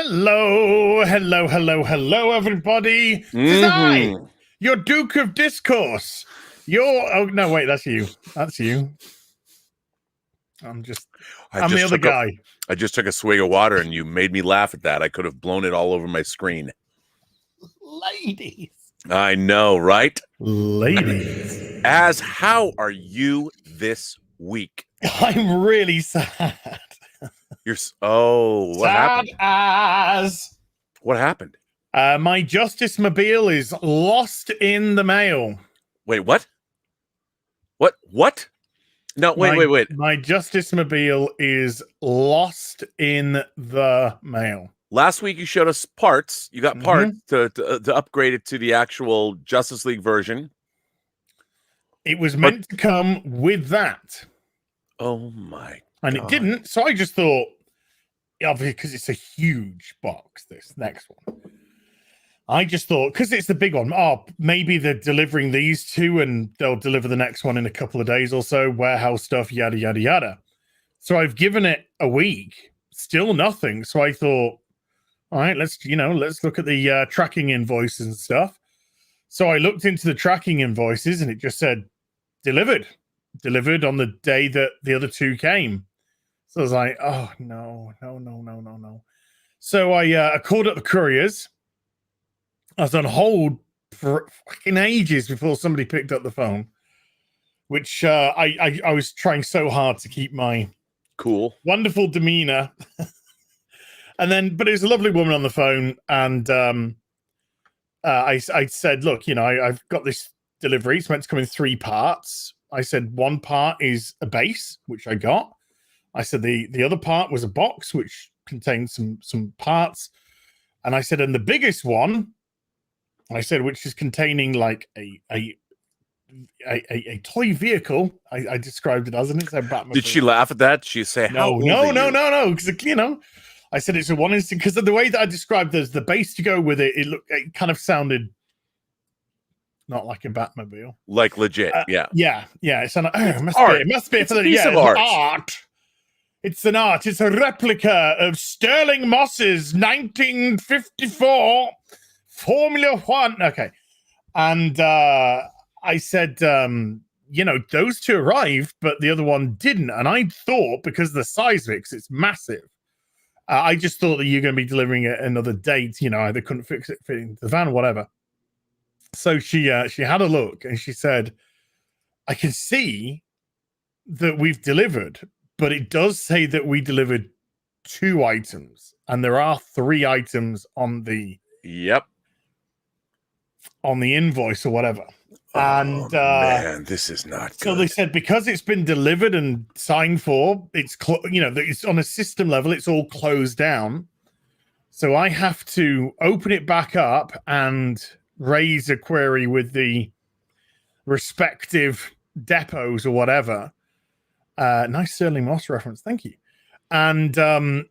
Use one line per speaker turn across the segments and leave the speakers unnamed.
Hello, everybody. This is I, your Duke of Discourse. Oh, no, wait, that's you. That's you. I'm the other guy.
I just took a swig of water and you made me laugh at that. I could have blown it all over my screen.
Ladies.
I know, right?
Ladies.
How are you this week?
I'm really sad.
What happened? What happened?
My Justice Mobile is lost in the mail.
Wait, what? What? No, wait.
My Justice Mobile is lost in the mail.
Last week you showed us parts. You got parts to upgrade it to the actual Justice League version.
It was meant to come with that.
Oh my
And
God.
it didn't, so I just thought, obviously, because it's a huge box, this next one. I just thought, because it's the big one, maybe they're delivering these two and they'll deliver the next one in a couple of days or so, warehouse stuff, yada, yada, yada. So I've given it a week, still nothing. So I thought, all right, let's look at the tracking invoices and stuff. So I looked into the tracking invoices and it just said, delivered on the day that the other two came. So I was like, oh, no. So I called up the couriers. I was on hold for fucking ages before somebody picked up the phone, which I was trying so hard to keep my
cool,
wonderful demeanor. But it was a lovely woman on the phone. And I said, look, I've got this delivery. It's meant to come in 3 parts. I said one part is a base, which I got. I said the other part was a box, which contained some parts. And I said, and the biggest one, I said, which is containing like a toy vehicle. I described it as, and it's a Batman.
Did she laugh at that? She say,
no. Because I said it's a one instant, because of the way that I described the base to go with it. It kind of sounded not like a Batmobile,
like legit. Yeah.
It's an it must be for the
piece of art.
Art. It's an art. It's a replica of Sterling Moss's 1954 Formula One. Okay, and I said, those two arrived, but the other one didn't. And I thought, because of the size of it, 'cause it's massive, I just thought that you're going to be delivering it another date. Either couldn't fit into the van, or whatever. So she had a look and she said, I can see that we've delivered, but it does say that we delivered 2 items, and there are 3 items on the invoice or whatever. And
man, this is not good.
So they said, because it's been delivered and signed for, it's it's on a system level, it's all closed down. So I have to open it back up and raise a query with the respective depots or whatever. Nice Sterling Moss reference, thank you. And I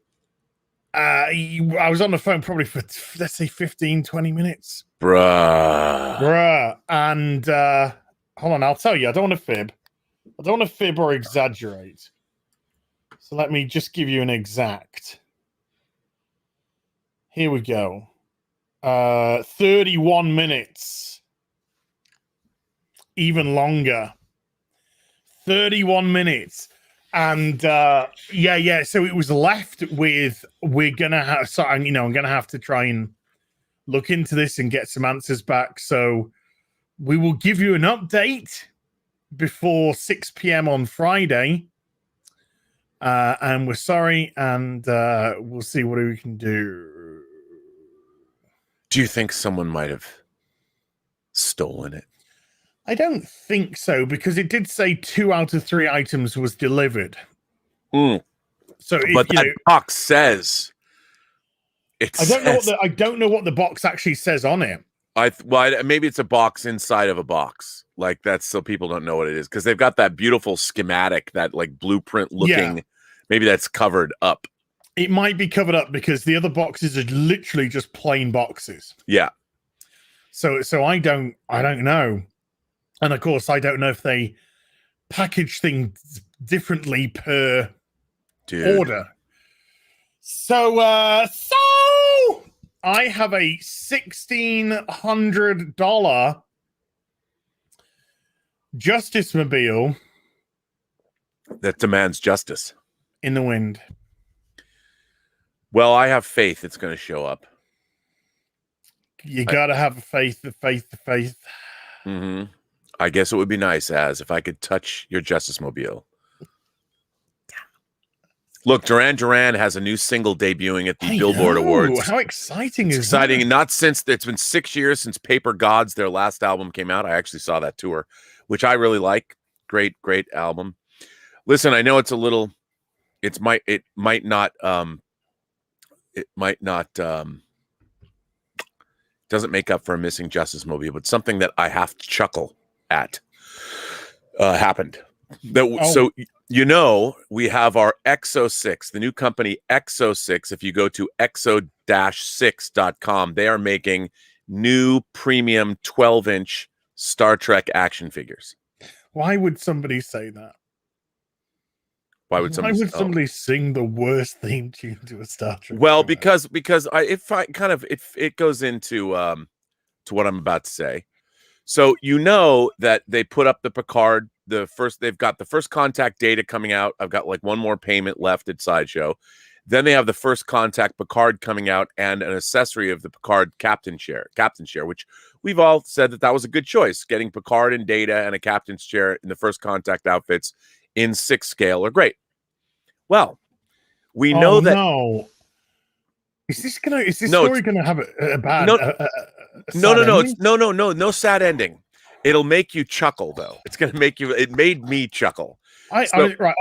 was on the phone probably for, let's say, 15-20 minutes. Bruh. And hold on, I'll tell you, I don't want to fib or exaggerate. So let me just give you an exact. Here we go. 31 minutes. Even longer. 31 minutes. And so it was left with, we're gonna have, so I'm gonna have to try and look into this and get some answers back. So we will give you an update before 6 p.m. on Friday. And we're sorry, and we'll see what we can do.
Do you think someone might have stolen it?
I don't think so, because it did say 2 out of 3 items was delivered. So,
but that box says
I don't know what the box actually says on it.
Maybe it's a box inside of a box, like that's so people don't know what it is, because they've got that beautiful schematic, that like blueprint looking. Yeah. Maybe that's covered up.
It might be covered up, because the other boxes are literally just plain boxes.
Yeah.
So I don't know. And of course, I don't know if they package things differently per order. So I have a $1,600 Justice Mobile
that demands justice
in the wind.
Well, I have faith it's going to show up.
You gotta have faith.
Mm-hmm. I guess it would be nice if I could touch your Justice Mobile. Look, Duran Duran has a new single debuting at the Billboard Awards.
How exciting is
exciting.
that?
And not since it's been 6 years since Paper Gods, their last album, came out. I actually saw that tour, which I really like. Great album. Listen, I know it's a little, it might not doesn't make up for a missing Justice Mobile, but something that I have to chuckle at happened. So you know, we have our XO6, the new company XO6. If you go to exo-6.com, they are making new premium 12-inch Star Trek action figures.
Why would somebody say that?
Why would
somebody sing the worst theme tune to a Star Trek?
Well, because it goes into to what I'm about to say. So you know that they put up the Picard, they've got the First Contact data coming out. I've got like one more payment left at Sideshow. Then they have the First Contact Picard coming out and an accessory of the Picard Captain Chair, which we've all said that was a good choice. Getting Picard and Data and a Captain's Chair in the First Contact outfits in 6 scale are great. Well, we know that.
No. Is this story gonna have a bad?
No sad ending. It'll make you chuckle though. It's gonna make you. It made me chuckle.
Right.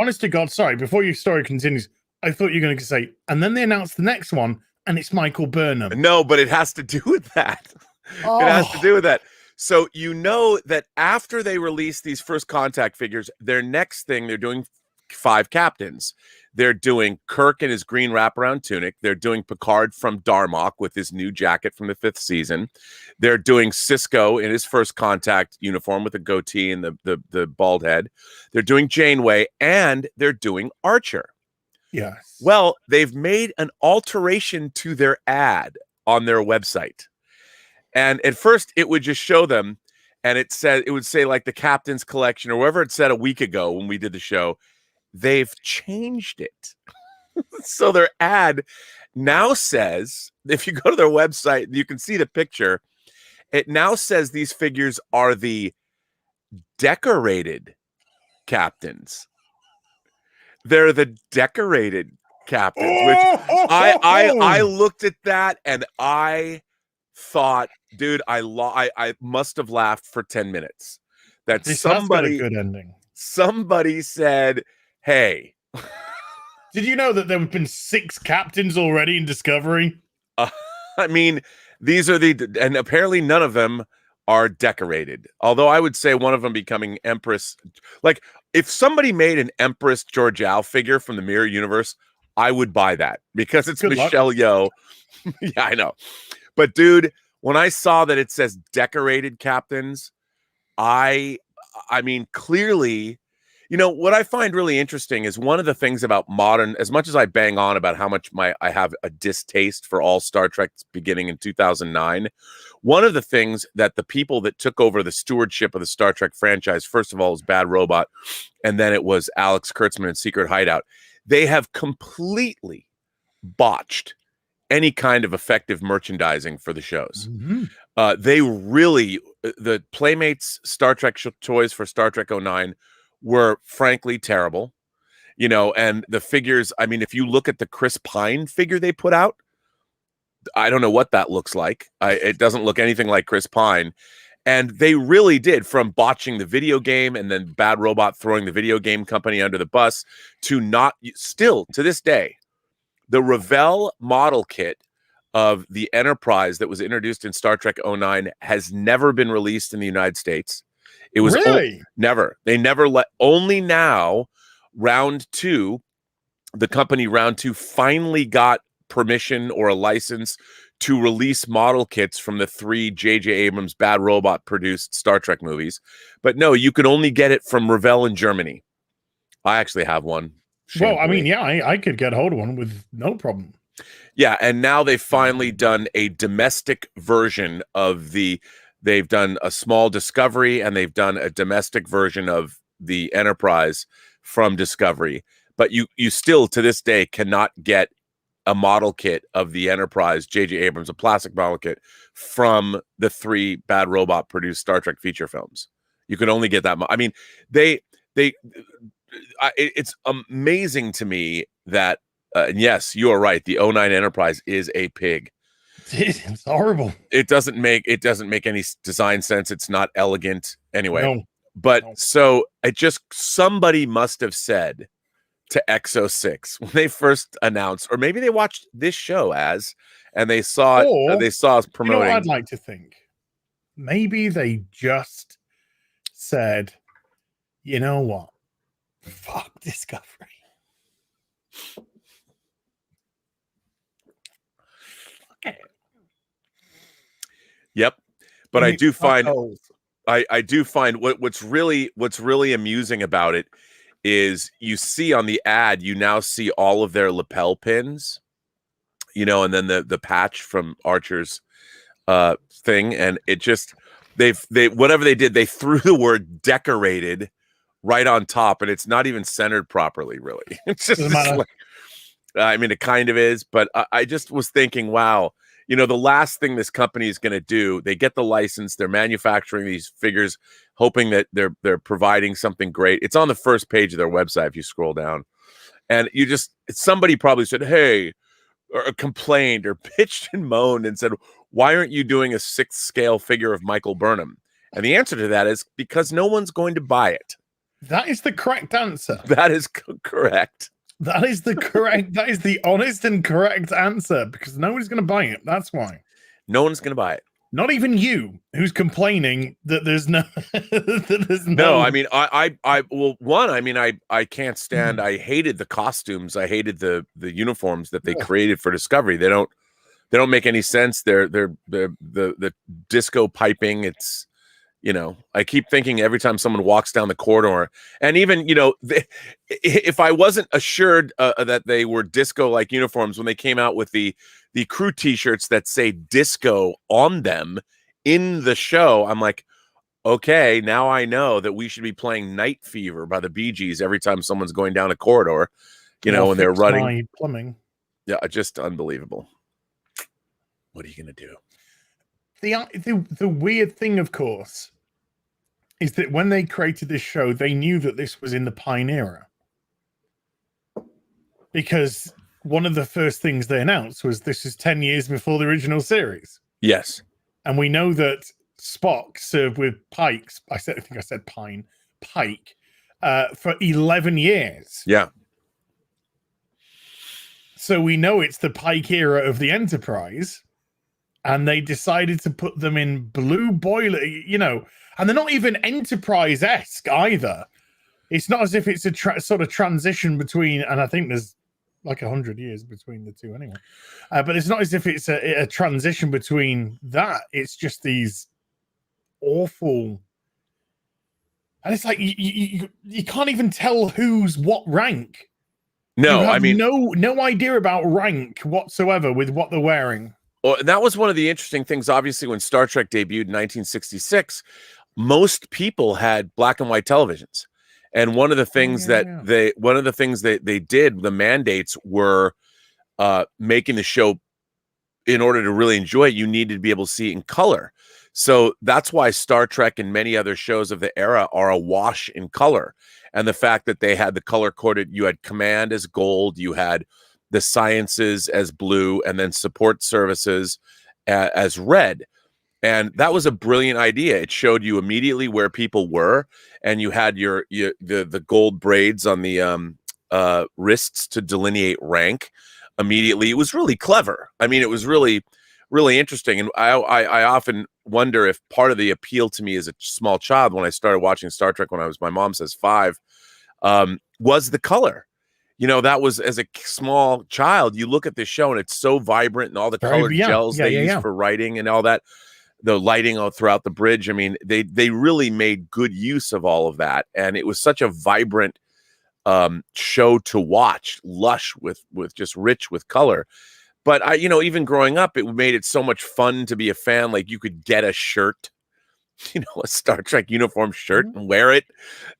Honest to God, sorry. Before your story continues, I thought you were going to say, and then they announced the next one, and it's Michael Burnham.
No, but it has to do with that. It has to do with that. So you know that after they release these First Contact figures, their next thing, they're doing 5 captains. They're doing Kirk in his green wraparound tunic. They're doing Picard from Darmok with his new jacket from the 5th season. They're doing Sisko in his First Contact uniform with a goatee and the bald head. They're doing Janeway, and they're doing Archer.
Yes.
Well, they've made an alteration to their ad on their website. And at first it would just show them, and it would say like the Captain's Collection or wherever it said a week ago when we did the show. They've changed it. So their ad now says, if you go to their website, you can see the picture. It now says these figures are the decorated captains. They're the decorated captains, which I looked at that and I thought, dude, I must have laughed for 10 minutes. That somebody
got a good ending.
Somebody said, hey.
Did you know that there have been 6 captains already in Discovery?
I mean, these are and apparently none of them are decorated. Although I would say one of them becoming Empress. Like, if somebody made an Empress Georgiou figure from the Mirror Universe, I would buy that because it's Michelle Yeoh. Yeah, I know. But dude, when I saw that it says decorated captains, I mean, clearly, you know, what I find really interesting is one of the things about modern, as much as I bang on about how much I have a distaste for all Star Trek beginning in 2009, one of the things that the people that took over the stewardship of the Star Trek franchise, first of all, was Bad Robot, and then it was Alex Kurtzman and Secret Hideout. They have completely botched any kind of effective merchandising for the shows. Mm-hmm. They really, the Playmates Star Trek toys for Star Trek 09 were frankly terrible, you know, and the figures, I mean, if you look at the Chris Pine figure they put out, I don't know what that looks like. It doesn't look anything like Chris Pine. And they really did, from botching the video game and then Bad Robot throwing the video game company under the bus to still to this day, the Revell model kit of the Enterprise that was introduced in Star Trek 09 has never been released in the United States. It was
really
never. They never only now Round 2, the company Round 2 finally got permission or a license to release model kits from the 3 J.J. Abrams Bad Robot produced Star Trek movies. But no, you can only get it from Revell in Germany. I actually have one.
Well, I mean, yeah, I could get hold of one with no problem.
Yeah, and now they've finally done a domestic version of they've done a small Discovery and they've done a domestic version of the Enterprise from Discovery. But you still to this day cannot get a model kit of the Enterprise, J.J. Abrams, a plastic model kit from the 3 Bad Robot produced Star Trek feature films. You can only get that. I mean, it's amazing to me that, and yes, you are right. The '09 Enterprise is a pig.
It's horrible.
It doesn't make any design sense. It's not elegant anyway.
No.
But so somebody must have said to X06 when they first announced, or maybe they watched this show and they saw us promoting.
You know what I'd like to think? Maybe they just said, you know what? Fuck Discovery. Okay.
Yep. But I do find what's really amusing about it is you see on the ad, you now see all of their lapel pins, you know, and then the patch from Archer's thing, and it just they whatever they did, they threw the word decorated right on top, and it's not even centered properly, really. It's just like, I mean, it kind of is, but I just was thinking, wow, you know, the last thing this company is going to do, they get the license, they're manufacturing these figures, hoping that they're providing something great. It's on the first page of their website if you scroll down, and somebody probably said, hey, or complained or pitched and moaned and said, why aren't you doing a 6th scale figure of Michael Burnham? And the answer to that is because no one's going to buy it.
That is the correct answer.
That is correct.
That is the honest and correct answer, because nobody's going to buy it. That's why.
No one's going to buy it.
Not even you, who's complaining that there's no.
No, I mean, I can't stand. I hated the costumes. I hated the uniforms that they created for Discovery. They don't make any sense. They're the disco piping. It's, you know, I keep thinking every time someone walks down the corridor, and even, you know, if I wasn't assured that they were disco-like uniforms when they came out with the crew T-shirts that say disco on them in the show, I'm like, okay, now I know that we should be playing Night Fever by the Bee Gees every time someone's going down a corridor, you know, when they're running.
Plumbing.
Yeah, just unbelievable. What are you going to do?
The weird thing, of course, is that when they created this show, they knew that this was in the Pine era. Because one of the first things they announced was this is 10 years before the original series.
Yes.
And we know that Spock served with pikes. I think I said pine, pike, for 11 years.
Yeah.
So we know it's the Pike era of the Enterprise. And they decided to put them in blue boiler, you know, and they're not even Enterprise-esque either. It's not as if it's a sort of transition between, and I think there's like 100 years between the two anyway. But it's not as if it's a transition between that. It's just these awful, and it's like you can't even tell who's what rank.
No, I mean,
no idea about rank whatsoever with what they're wearing.
Well, that was one of the interesting things. Obviously, when Star Trek debuted in 1966, most people had black and white televisions, and one of the things they did, the mandates were making the show, in order to really enjoy it, you needed to be able to see it in color. So that's why Star Trek and many other shows of the era are awash in color, and the fact that they had the color coded. You had Command as gold, you had the Sciences as blue, and then Support Services as red. And that was a brilliant idea. It showed you immediately where people were, and you had the gold braids on the wrists to delineate rank immediately. It was really clever. I mean, it was really, really interesting. And I often wonder if part of the appeal to me as a small child, when I started watching Star Trek when I was, my mom says 5, was the color. You know, that was, as a small child, you look at this show and it's so vibrant, and all the colored gels they use for writing and all that, the lighting all throughout the bridge. I mean, they really made good use of all of that. And it was such a vibrant show to watch, lush with just rich with color, But I, even growing up, it made it so much fun to be a fan. Like you could get a shirt, a Star Trek uniform shirt and wear it,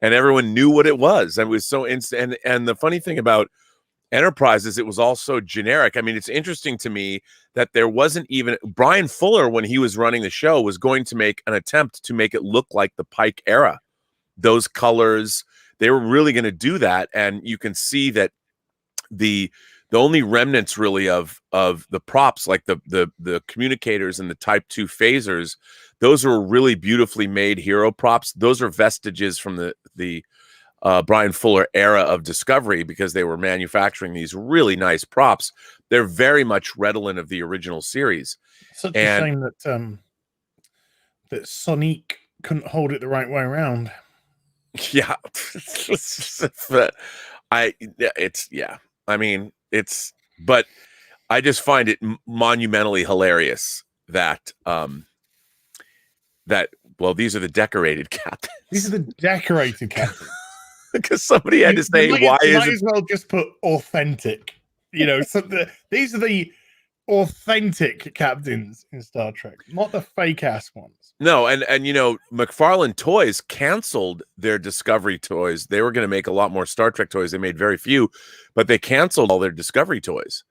and everyone knew what it was. And it was so instant. And the funny thing about Enterprise is it was all so generic. I mean, it's interesting to me that there wasn't even Brian Fuller, when he was running the show, was going to make an attempt to make it look like the Pike era. Those colors, they were really going to do that. And you can see that the only remnants really of the props, like the communicators and the Type 2 phasers, those were really beautifully made hero props. Those are vestiges from the Brian Fuller era of Discovery, because they were manufacturing these really nice props. They're very much redolent of the original series.
Such a shame that Sonic couldn't hold it the right way around.
Yeah. But I just find it monumentally hilarious that these are the decorated captains.
These are the decorated captains.
Because somebody had to say,
you might as well just put authentic. These are the authentic captains in Star Trek, not the fake ass ones.
No, and McFarlane Toys canceled their Discovery toys. They were going to make a lot more Star Trek toys. They made very few, but they canceled all their Discovery toys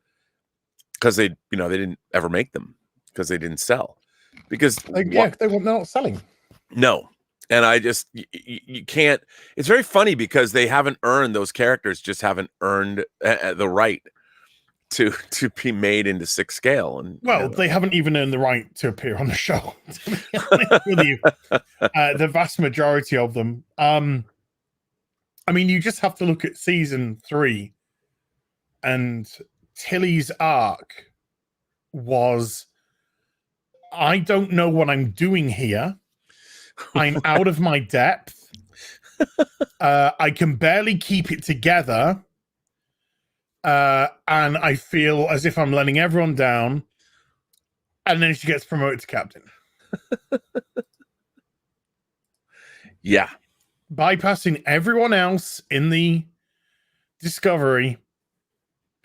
because they didn't ever make them because they didn't sell. Because
they're not selling.
No. And I just, you can't, it's very funny because they haven't earned, those characters just haven't earned the right to be made into 6 scale. And
they haven't even earned the right to appear on the show, to be honest with you. The vast majority of them. I mean, you just have to look at season 3, and Tilly's arc was, I don't know what I'm doing here. I'm out of my depth. I can barely keep it together. And I feel as if I'm letting everyone down. And then she gets promoted to captain.
Yeah.
Bypassing everyone else in the Discovery,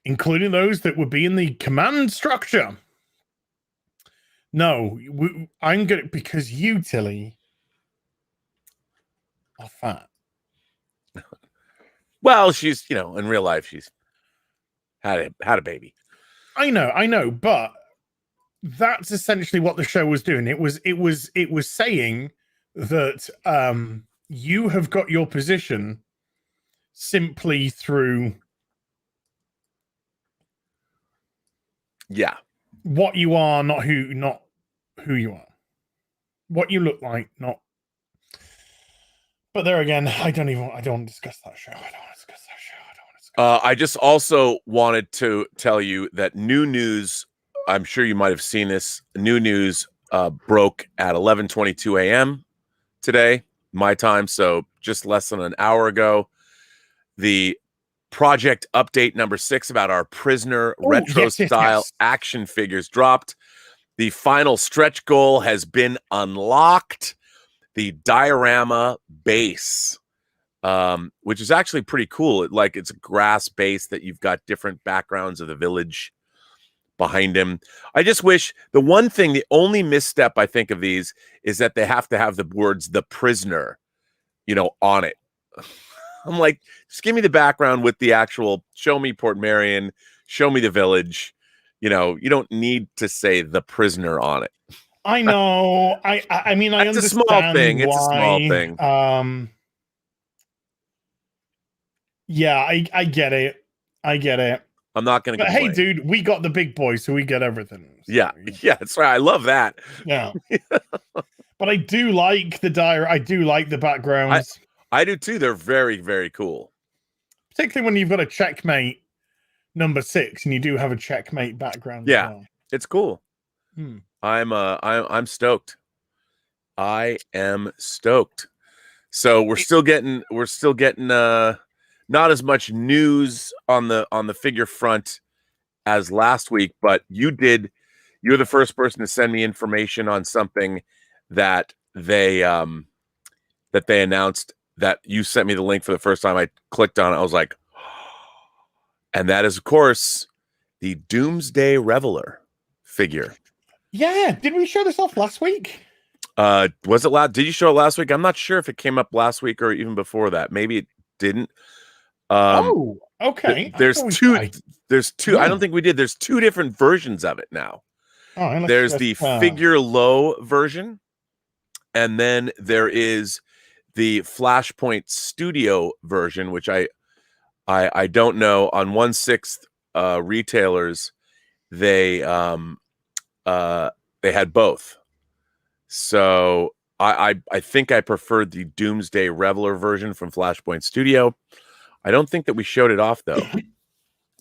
including those that would be in the command structure. No, I'm going to, because you, Tilly, are fat.
Well, she's, in real life, she's had a baby.
I know, but that's essentially what the show was doing. It was saying that you have got your position simply through what you are, not who you are. What you look like, not. But there again, I don't want to discuss that show.
I just also wanted to tell you that new news, I'm sure you might have seen this, new news broke at 11:22 a.m. today, my time, so just less than an hour ago. The project update number 6 about our Prisoner retro-style action figures dropped. The final stretch goal has been unlocked. The diorama base, which is actually pretty cool. It's a grass base that you've got different backgrounds of the village behind him. I just wish the only misstep I think of these is that they have to have the words "the prisoner," on it. I'm like, just give me the background with the actual, show me Port Marion, show me the village. You don't need to say "the prisoner" on it.
I know. I mean, I understand.
It's a small thing. It's a small thing.
Yeah, I get it.
I'm not going to.
But hey, dude, we got the big boys, so we get everything. So,
yeah, that's right. I love that.
Yeah. But I do like I do like the backgrounds.
I do too. They're very, very cool.
Particularly when you've got a checkmate number 6, and you do have a checkmate background.
Yeah,
as well.
It's cool. I'm stoked. I am stoked. So we're still getting not as much news on the figure front as last week, but you're the first person to send me information on something that they announced, that you sent me the link for the first time. I clicked on it. I was like, and that is, of course, the Doomsday Reveler figure.
Yeah, did we show this off last week?
Was it last? Did you show it last week? I'm not sure if it came up last week or even before that. Maybe it didn't.
Okay.
There's two.
Yeah.
I don't think we did. There's two different versions of it now.
All right,
There's the figure low version, and then there is the Flashpoint Studio version, which I don't know. On 1/6 retailers, they had both. So I think I preferred the Doomsday Reveler version from Flashpoint Studio. I don't think that we showed it off though.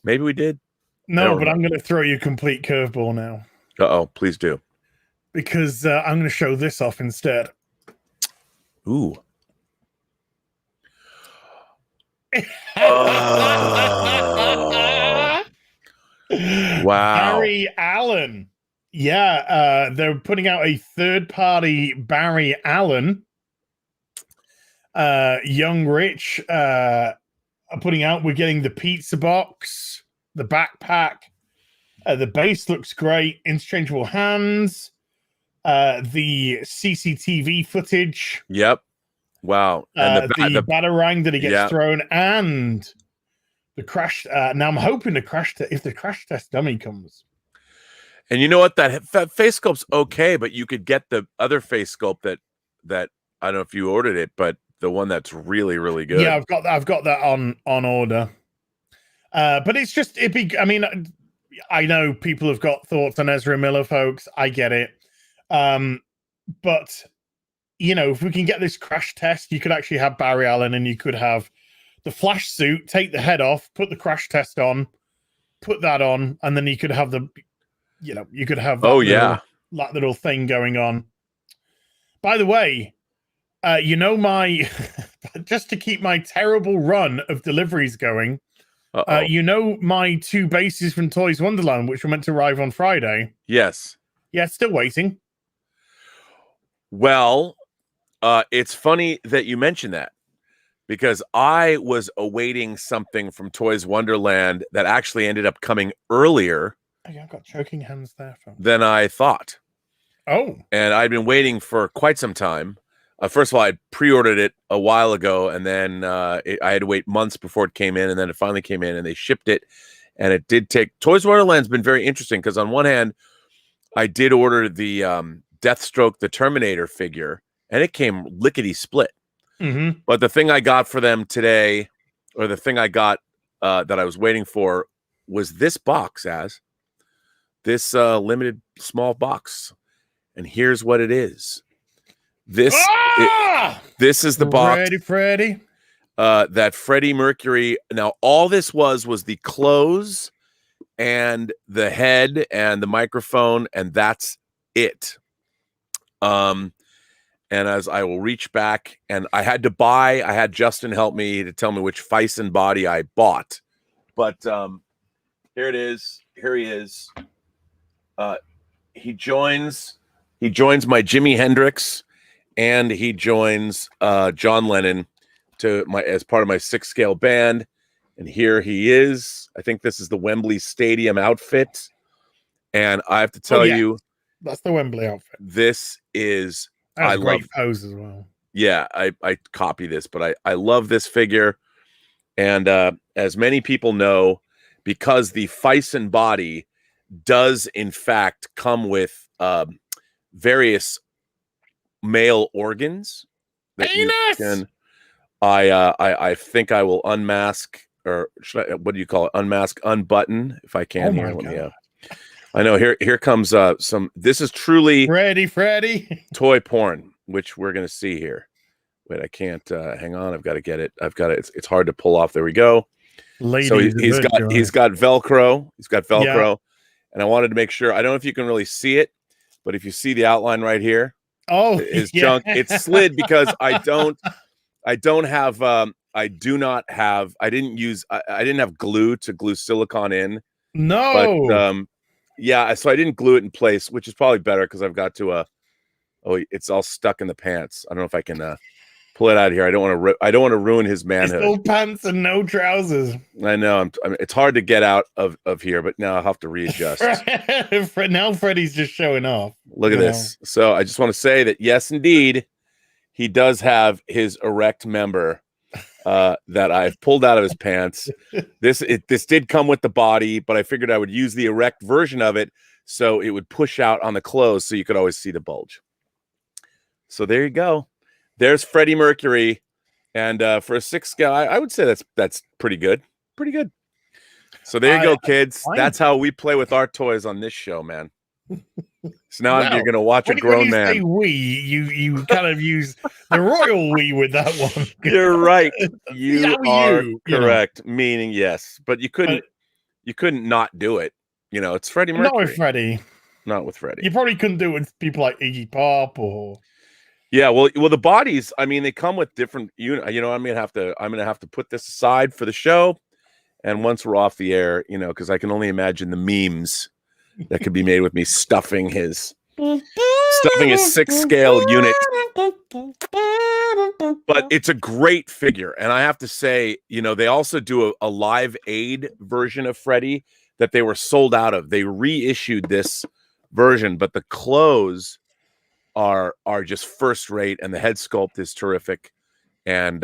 Maybe we did.
No, but I'm going to throw you a complete curveball now.
Uh-oh, please do.
Because I'm going to show this off instead.
Ooh. Wow.
Barry Allen. Yeah, they're putting out a third-party Barry Allen. Young Rich are putting out. We're getting the pizza box, the backpack. The base looks great. Interchangeable hands. The CCTV footage.
Yep. Wow.
And the batarang that he gets thrown, and the crash. Now I'm hoping if the crash test dummy comes.
And you know what? That face sculpt's okay, but you could get the other face sculpt that I don't know if you ordered it, but the one that's really, really good.
Yeah, I've got that on order. But it's just I mean, I know people have got thoughts on Ezra Miller, folks. I get it. But you know, if we can get this crash test, you could actually have Barry Allen, and you could have the Flash suit, take the head off, put the crash test on, put that on, and then you could have you could have that little thing going on. By the way, my just to keep my terrible run of deliveries going, my 2 bases from Toys Wonderland, which were meant to arrive on Friday.
Yes.
Yeah, still waiting.
Well, it's funny that you mentioned that, because I was awaiting something from Toys Wonderland that actually ended up coming earlier.
Oh, yeah, I've got choking hands there.
Than I thought.
Oh.
And I'd been waiting for quite some time. First of all, I pre-ordered it a while ago, and then I had to wait months before it came in, and then it finally came in, and they shipped it. And it did take... Toys Wonderland's been very interesting, because on one hand, I did order the Deathstroke the Terminator figure, and it came lickety-split.
Mm-hmm.
But the thing I got for them today, or the thing I got that I was waiting for, was this box, this limited small box. And here's what it is. This is the box.
Freddie.
That Freddie Mercury. Now, all this was the clothes and the head and the microphone, and that's it. And as I will reach back, and I had Justin help me to tell me which Fison body I bought. But here it is. Here he is. He joins my Jimi Hendrix, and he joins John Lennon as part of my 6-scale band. And here he is. I think this is the Wembley Stadium outfit. And I have to tell you,
that's the Wembley outfit.
This is
a great pose as well.
Yeah, I copy this, but I love this figure. And as many people know, because the Fison body does in fact come with various male organs that you can. I think I will unmask, or what do you call it? Unmask, unbutton, if I can. I know. Here comes some. This is truly
Freddie
toy porn, which we're gonna see here. Wait, I can't. Hang on, I've got to get it. It's hard to pull off. There we go.
Ladies,
so he's got Velcro. He's got Velcro,
yeah.
And I wanted to make sure. I don't know if you can really see it, but if you see the outline right here, his junk. It's slid because I didn't have glue to glue silicone in.
No.
But so I didn't glue it in place, which is probably better because I've got to it's all stuck in the pants. I don't know if I can pull it out here. I don't want to ruin his
It's
manhood.
no pants and no trousers.
I know. It's hard to get out of here, but now I'll have to readjust.
Now Freddie's just showing off.
Look at this. So I just want to say that yes, indeed, he does have his erect member that I've pulled out of his pants. This did come with the body, but I figured I would use the erect version of it so it would push out on the clothes so you could always see the bulge. So there you go. There's Freddie Mercury. And for a 6 scale, I would say that's pretty good. Pretty good. So there you go, kids. That's how we play with our toys on this show, man. So now you're going to watch a grown man.
Say we, you kind of use the royal we with that one.
You're right. You are correct. Meaning yes, but you couldn't not do it. You know, it's Freddie Mercury.
Not with Freddie.
Not with Freddie.
You probably couldn't do it with people like Iggy Pop or.
Yeah, well, the bodies. I mean, they come with different. You know, I'm gonna have to put this aside for the show, and once we're off the air, you know, because I can only imagine the memes that could be made with me stuffing his 6 scale unit. But it's a great figure, and I have to say, you know, they also do a Live Aid version of Freddie that they were sold out of. They reissued this version, but the clothes are just first rate, and the head sculpt is terrific. And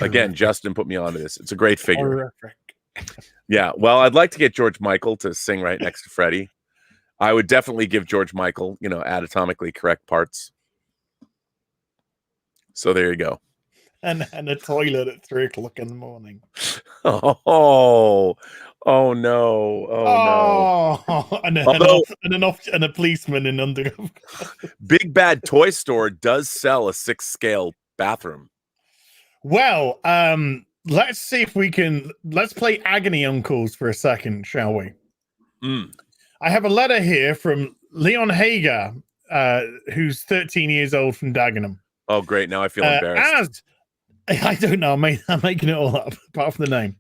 again, Justin put me onto this. It's a great figure. Terrific. Yeah, well, I'd like to get George Michael to sing right next to Freddie. I would definitely give George Michael, you know, anatomically correct parts. So there you go.
And a toilet at 3 o'clock in the morning.
Oh no.
And a policeman in undercover.
Big Bad Toy Store does sell a 6 scale bathroom.
Well, let's see if we can. Let's play Agony Uncles for a second, shall we? I have a letter here from Leon Hager, who's 13 years old from Dagenham.
Oh, great. Now I feel embarrassed.
I don't know. I'm making it all up, apart from the name.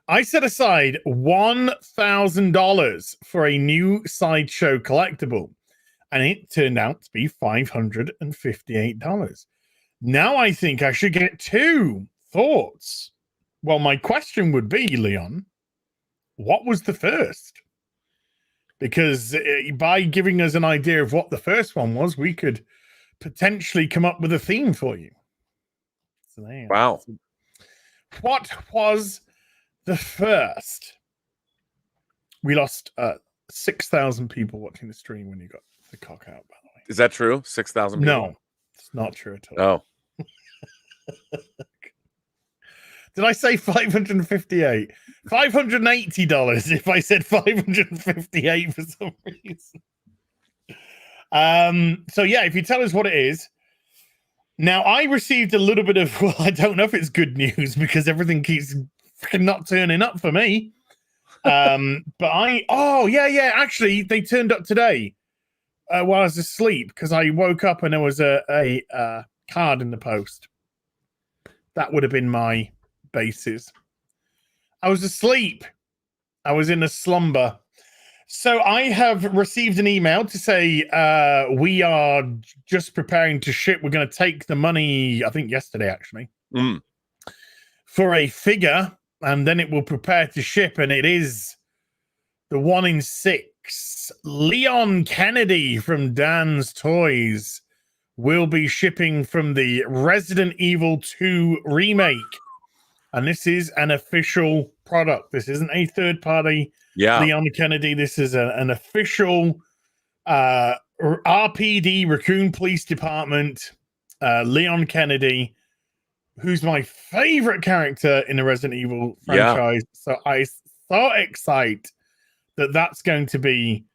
I set aside $1,000 for a new Sideshow collectible, and it turned out to be $558. Now I think I should get 2 thoughts. Well, my question would be, Leon, what was the first? Because by giving us an idea of what the first one was, we could potentially come up with a theme for you. So there.
Wow.
What was the first? We lost 6,000 people watching the stream when you got the cock out, by the way.
Is that true? 6,000 people?
No, it's not true at all.
Oh.
Did I say 558? $580 if I said 558 for some reason. So yeah, if you tell us what it is. Now I received a little bit of, well, I don't know if it's good news because everything keeps not turning up for me. But actually they turned up today while I was asleep because I woke up and there was a card in the post. That would have been my bases. I was asleep. I was in a slumber. So I have received an email to say we are just preparing to ship. We're going to take the money, I think yesterday actually, for a figure, and then it will prepare to ship. And it is the 1 in 6 Leon Kennedy from Dan's Toys will be shipping from the Resident Evil 2 remake. And this is an official product. This isn't a third party Leon Kennedy. This is an official RPD, Raccoon Police Department, Leon Kennedy, who's my favorite character in the Resident Evil franchise. So I so excited that that's going to be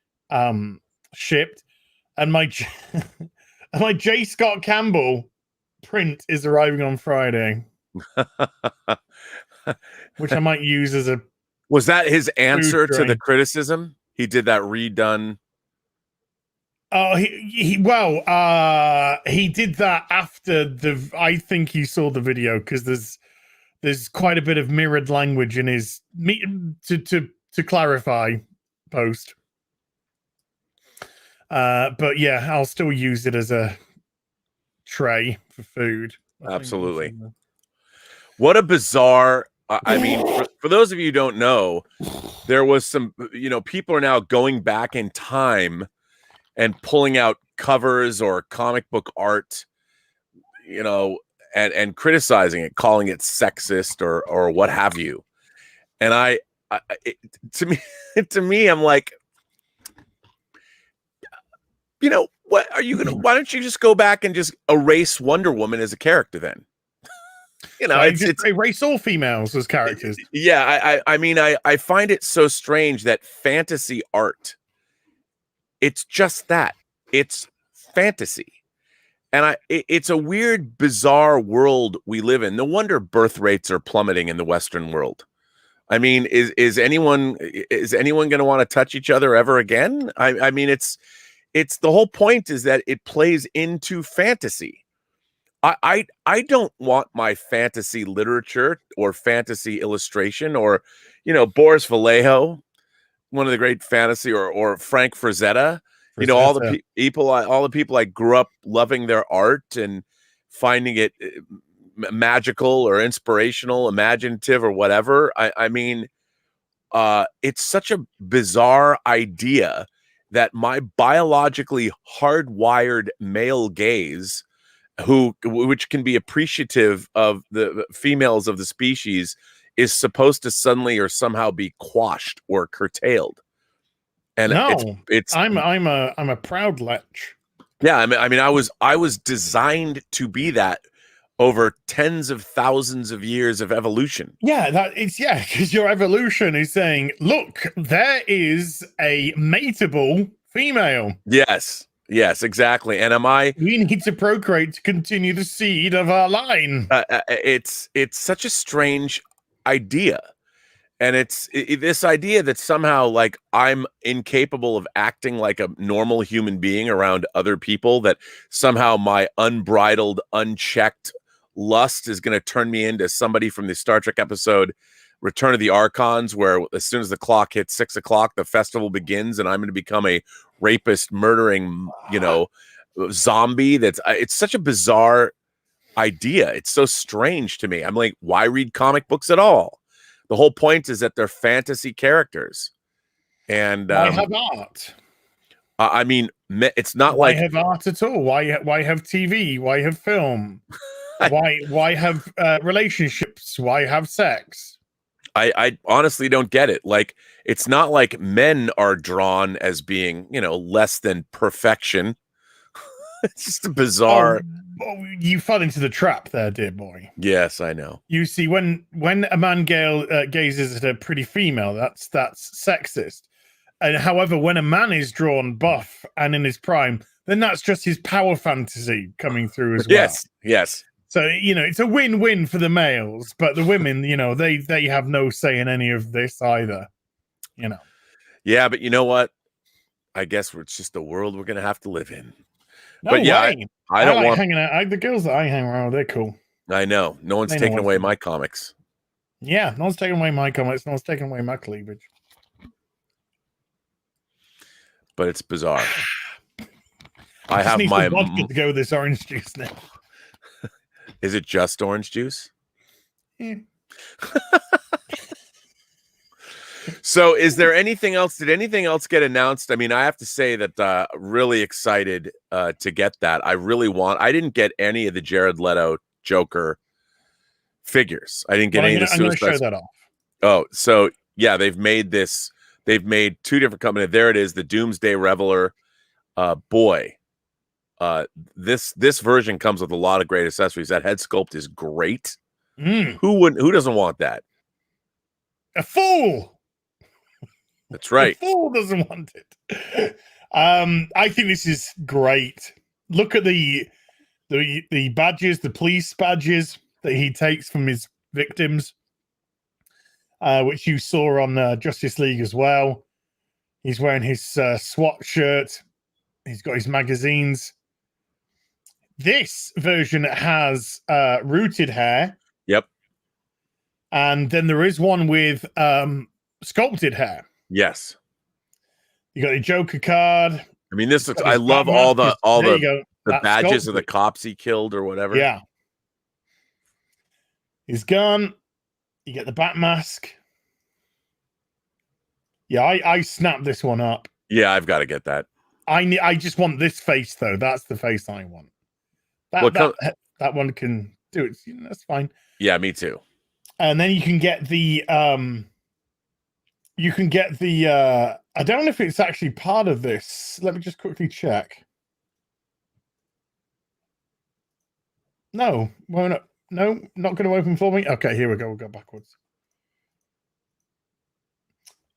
shipped. And my J. Scott Campbell print is arriving on Friday. Which I might use as a.
Was that his answer to the criticism? He did that redone.
Oh, he did that after I think he saw the video because there's quite a bit of mirrored language in his to clarify post. But yeah, I'll still use it as a tray for food.
Absolutely. What a bizarre. I mean, for those of you who don't know, there was some, people are now going back in time and pulling out covers or comic book art, and criticizing it, calling it sexist or what have you. And to me, I'm like, what are you gonna? Why don't you just go back and just erase Wonder Woman as a character then?
It's erase all females as characters.
Yeah, I mean, I find it so strange that fantasy art. It's just that. It's fantasy. And it's a weird, bizarre world we live in. No wonder birth rates are plummeting in the Western world. I mean, is anyone going to want to touch each other ever again? I mean, it's the whole point is that it plays into fantasy. I don't want my fantasy literature or fantasy illustration or, Boris Vallejo, one of the great fantasy, or Frank Frazetta. All the people I grew up loving their art and finding it magical or inspirational, imaginative or whatever. I mean, it's such a bizarre idea that my biologically hardwired male gaze, which can be appreciative of the females of the species, is supposed to suddenly or somehow be quashed or curtailed. And
no, I'm a proud lech.
Yeah, I mean, I was designed to be that over tens of thousands of years of evolution.
Yeah, because your evolution is saying, look, there is a mateable female.
Yes, exactly. And we
need to procreate to continue the seed of our line.
It's such a strange idea. And it's this idea that somehow, like, I'm incapable of acting like a normal human being around other people, that somehow my unbridled, unchecked lust is going to turn me into somebody from the Star Trek episode Return of the Archons, where as soon as the clock hits 6 o'clock, the festival begins, and I'm going to become a rapist, murdering, zombie. It's such a bizarre idea. It's so strange to me. I'm like, why read comic books at all? The whole point is that they're fantasy characters, and
why have art?
I mean, it's not
why
like
have art at all. Why have TV? Why have film? why have relationships? Why have sex?
I honestly don't get it. Like, it's not like men are drawn as being, less than perfection. It's just a bizarre.
Oh, you fell into the trap there, dear boy.
Yes, I know.
You see, when a man gazes at a pretty female, that's sexist. And however, when a man is drawn buff and in his prime, then that's just his power fantasy coming through as well.
Yes.
So, it's a win-win for the males, but the women, they have no say in any of this either.
Yeah, but you know what? I guess it's just the world we're gonna have to live in.
No
but yeah,
way.
I don't want
hanging out. The girls that I hang around with, they're cool.
I know. No one's taking away my comics.
Yeah, no one's taking away my comics. No one's taking away my cleavage.
But it's bizarre.
I have my vodka to go with this orange juice now.
Is it just orange juice?
Yeah.
So is there anything else? Did anything else get announced? I mean, I have to say that really excited to get that. I didn't get any of the Jared Leto Joker figures. I didn't get any of the Suicide. I'm going to show that off. Oh, so yeah, they've made 2 different companies. There it is, the Doomsday Reveler. Boy, this version comes with a lot of great accessories. That head sculpt is great. Who doesn't want that?
A fool.
That's right.
A fool doesn't want it. I think this is great. Look at the badges, the police badges that he takes from his victims, which you saw on Justice League as well. He's wearing his SWAT shirt. He's got his magazines. This version has rooted hair.
Yep.
And then there is one with sculpted hair.
Yes.
You got a Joker card.
I mean, this looks. I love all the badges of the cops he killed or whatever.
Yeah. His gun. You get the bat mask. Yeah, I snapped this one up.
Yeah, I've got to get that.
I just want this face though. That's the face I want. That one can do it. That's fine.
Yeah, me too.
And then you can get the I don't know if it's actually part of this. Let me just quickly check. No, not going to open for me. Okay, here we go. We'll go backwards.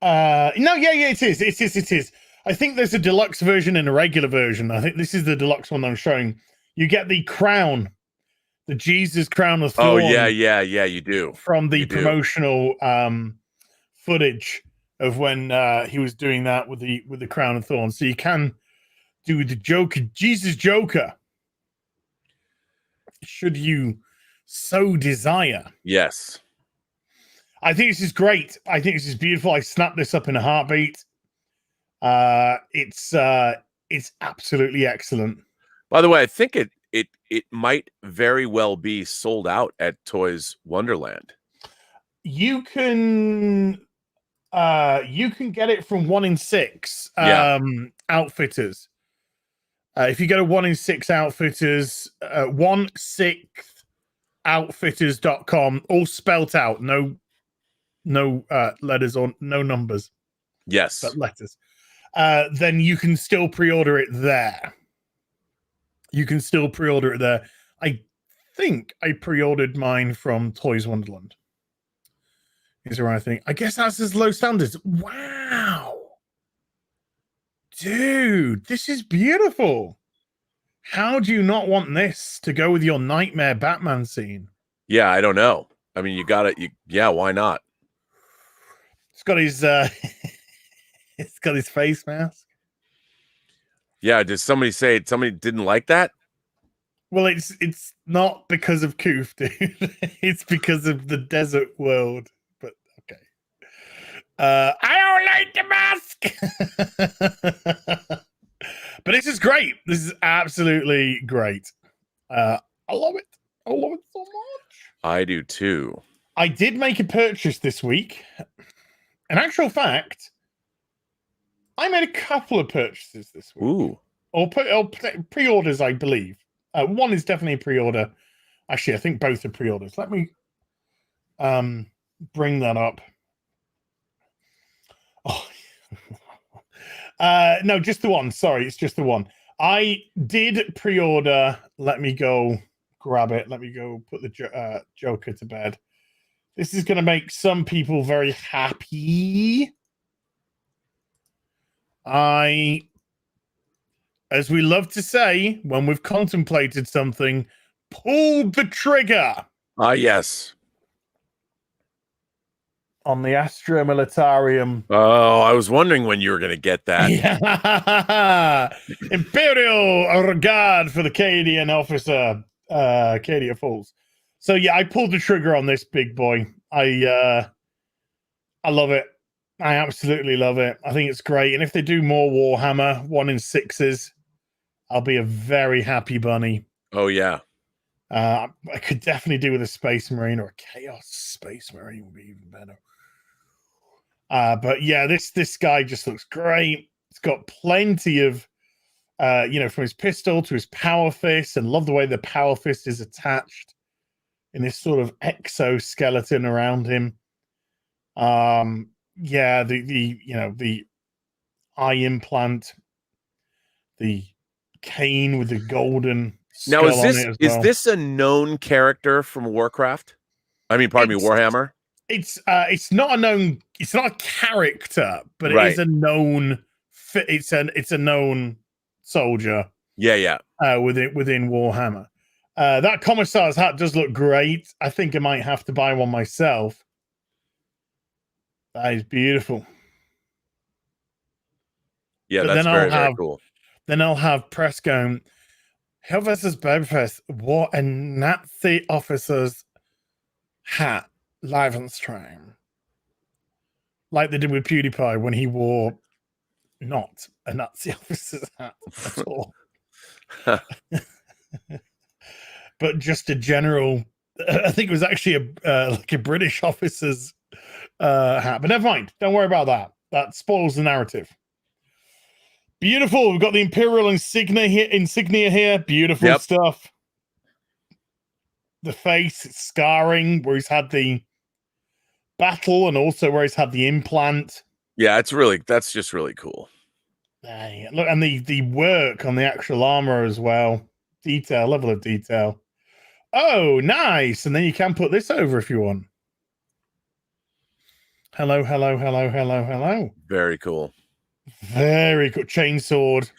No, yeah, it is. I think there's a deluxe version and a regular version. I think this is the deluxe one I'm showing. You get the crown, the Jesus crown of thorn.
Oh yeah, you do.
From the promotional footage of when he was doing that with the crown of thorns. So you can do the Joker, Jesus Joker, should you so desire.
Yes.
I think this is great. I think this is beautiful. I snapped this up in a heartbeat. It's absolutely excellent.
By the way, I think it might very well be sold out at Toys Wonderland. You
can get it from 1 in 6 outfitters. If you go to 1 in 6 outfitters, 16outfitters.com, all spelt out, no letters or no numbers.
Yes,
but letters. Then you can still pre-order it there. I think I pre-ordered mine from Toys Wonderland. Is there anything? I guess that's as low standards. Wow. Dude, this is beautiful. How do you not want this to go with your nightmare Batman scene?
Yeah, I don't know. I mean, you got it. Yeah, why not?
It's got his it's got his face mask.
Yeah, did somebody say somebody didn't like that?
Well, it's not because of Koof, dude. It's because of the desert world. But okay. I don't like the mask. But this is great. This is absolutely great. I love it. I love it so much.
I do too.
I did make a purchase this week. In actual fact, I made a couple of purchases this week.
Ooh.
Or pre-orders, I believe. One is definitely a pre-order. Actually, I think both are pre-orders. Let me bring that up. Oh. No, just the one. Sorry, it's just the one. I did pre-order. Let me go grab it. Let me go put the Joker to bed. This is going to make some people very happy. As we love to say, when we've contemplated something, pulled the trigger.
Yes.
On the Astra Militarium.
Oh, I was wondering when you were going to get that.
Yeah. Imperial regard for the Cadian officer, Cadia Falls. So yeah, I pulled the trigger on this big boy. I love it. I absolutely love it. I think it's great. And if they do more Warhammer 1 in 6s, I'll be a very happy bunny.
Oh yeah.
I could definitely do with a Space Marine, or a Chaos Space Marine would be even better. But yeah, this guy just looks great. It's got plenty of, from his pistol to his power fist, and love the way the power fist is attached in this sort of exoskeleton around him. Yeah, the eye implant, the cane with the golden skull.
Now,
is
this a known character from Warcraft? I mean, pardon me, Warhammer.
It's not a known. It's not a character, but it is a known. It's a known soldier.
Yeah.
Within Warhammer, that commissar's hat does look great. I think I might have to buy one myself. That is beautiful.
Yeah, but that's very cool.
Then I'll have press going, HeelvsBabyface wore a Nazi officer's hat live on stream. Like they did with PewDiePie when he wore not a Nazi officer's hat at all. But just a general I think it was actually like a British officer's hat, but never mind. Don't worry about that. That spoils the narrative. Beautiful. We've got the Imperial insignia here. Beautiful stuff. The face, it's scarring, where he's had the battle and also where he's had the implant.
Yeah, that's just really cool.
Look, and the work on the actual armor as well. Level of detail. Oh, nice. And then you can put this over if you want. Hello.
Very cool.
Very good. Chainsword.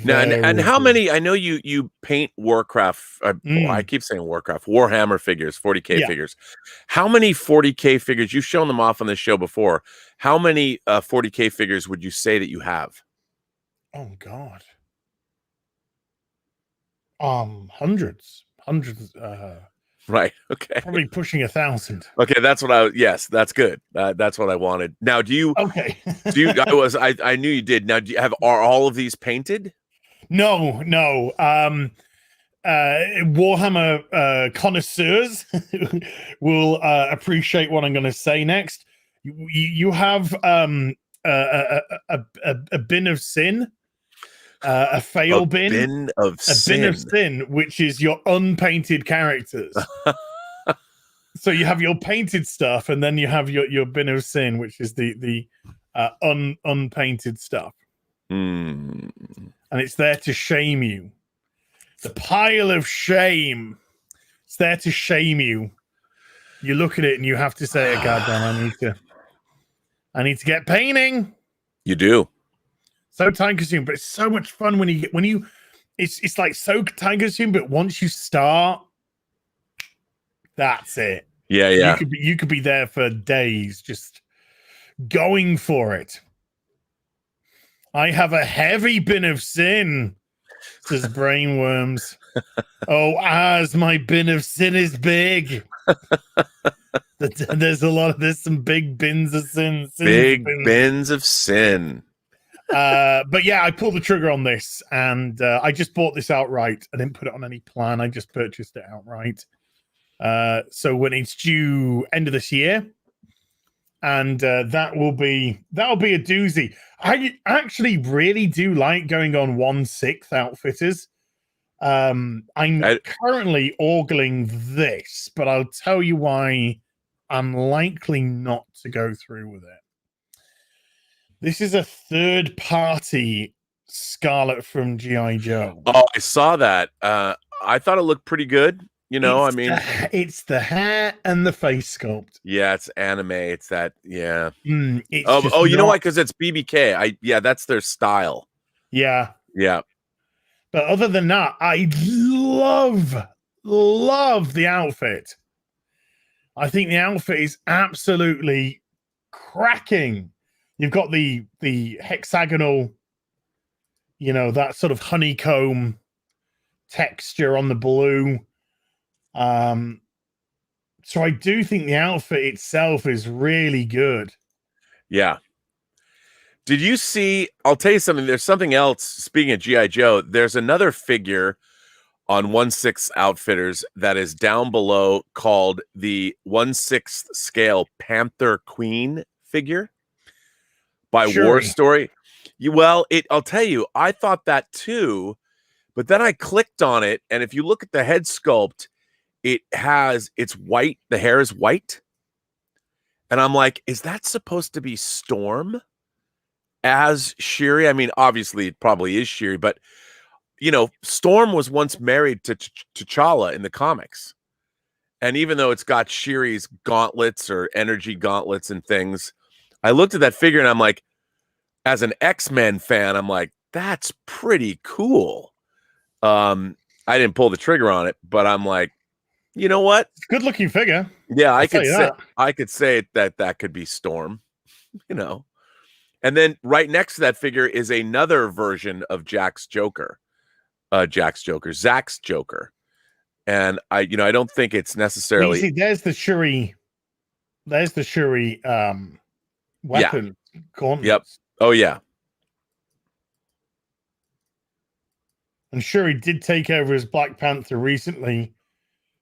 Now, and how many? I know you paint Warcraft. I keep saying Warcraft. Warhammer figures, 40K figures. How many 40K figures? You've shown them off on this show before. How many 40K figures would you say that you have?
Oh God. Hundreds.
Right. Okay.
Probably pushing 1,000.
Okay, that's what yes, that's good. That's what I wanted. Now, do you?
Okay.
I knew you did. Now, are all of these painted?
No. Warhammer connoisseurs will appreciate what I'm going to say next. You have a bin of sin. A fail bin.
Bin of sin,
which is your unpainted characters. So you have your painted stuff, and then you have your bin of sin, which is the unpainted stuff. And it's there to shame you. The pile of shame. It's there to shame you. You look at it and you have to say, "Goddamn, I need to get painting."
You do.
So time consuming, but it's so much fun when you it's like so time consuming, but once you start, that's it.
Yeah.
You could be there for days just going for it. I have a heavy bin of sin, says Brainworms. Oh, as my bin of sin is big. There's some big bins of sin.
Big bins of sin.
But yeah, I pulled the trigger on this, and I just bought this outright. I didn't put it on any plan. I just purchased it outright. So when it's due end of this year, and that'll be a doozy. I actually really do like going on 1/6 outfitters. I'm currently ogling this, but I'll tell you why I'm likely not to go through with it. This is a third-party Scarlet from GI Joe.
Oh, I saw that. I thought it looked pretty good.
It's the hair and the face sculpt.
Yeah, it's anime. It's that. Yeah.
You
know why? Because it's BBK. That's their style.
Yeah.
Yeah.
But other than that, I love the outfit. I think the outfit is absolutely cracking. You've got the hexagonal, that sort of honeycomb texture on the blue. So I do think the outfit itself is really good.
Yeah. Did you see? I'll tell you something. There's something else. Speaking of GI Joe, there's another figure on 1/6 Outfitters that is down below called the 1/6 scale Panther Queen figure by War Story. I'll tell you, I thought that too, but then I clicked on it, and if you look at the head sculpt, it's white. The hair is white, and I'm like, is that supposed to be Storm as Shiri? I mean, obviously it probably is Shiri, but Storm was once married to T'Challa in the comics. And even though it's got Shiri's gauntlets or energy gauntlets and things, I looked at that figure and I'm like, as an X-Men fan, I'm like, that's pretty cool. I didn't pull the trigger on it, but I'm like, you know what?
It's a good looking figure.
Yeah, I could say that could be Storm, And then right next to that figure is another version of Zach's Joker. And I don't think it's necessarily.
See, there's the Shuri weapon.
Yeah. Yep. Oh yeah.
And Shuri did take over as Black Panther recently.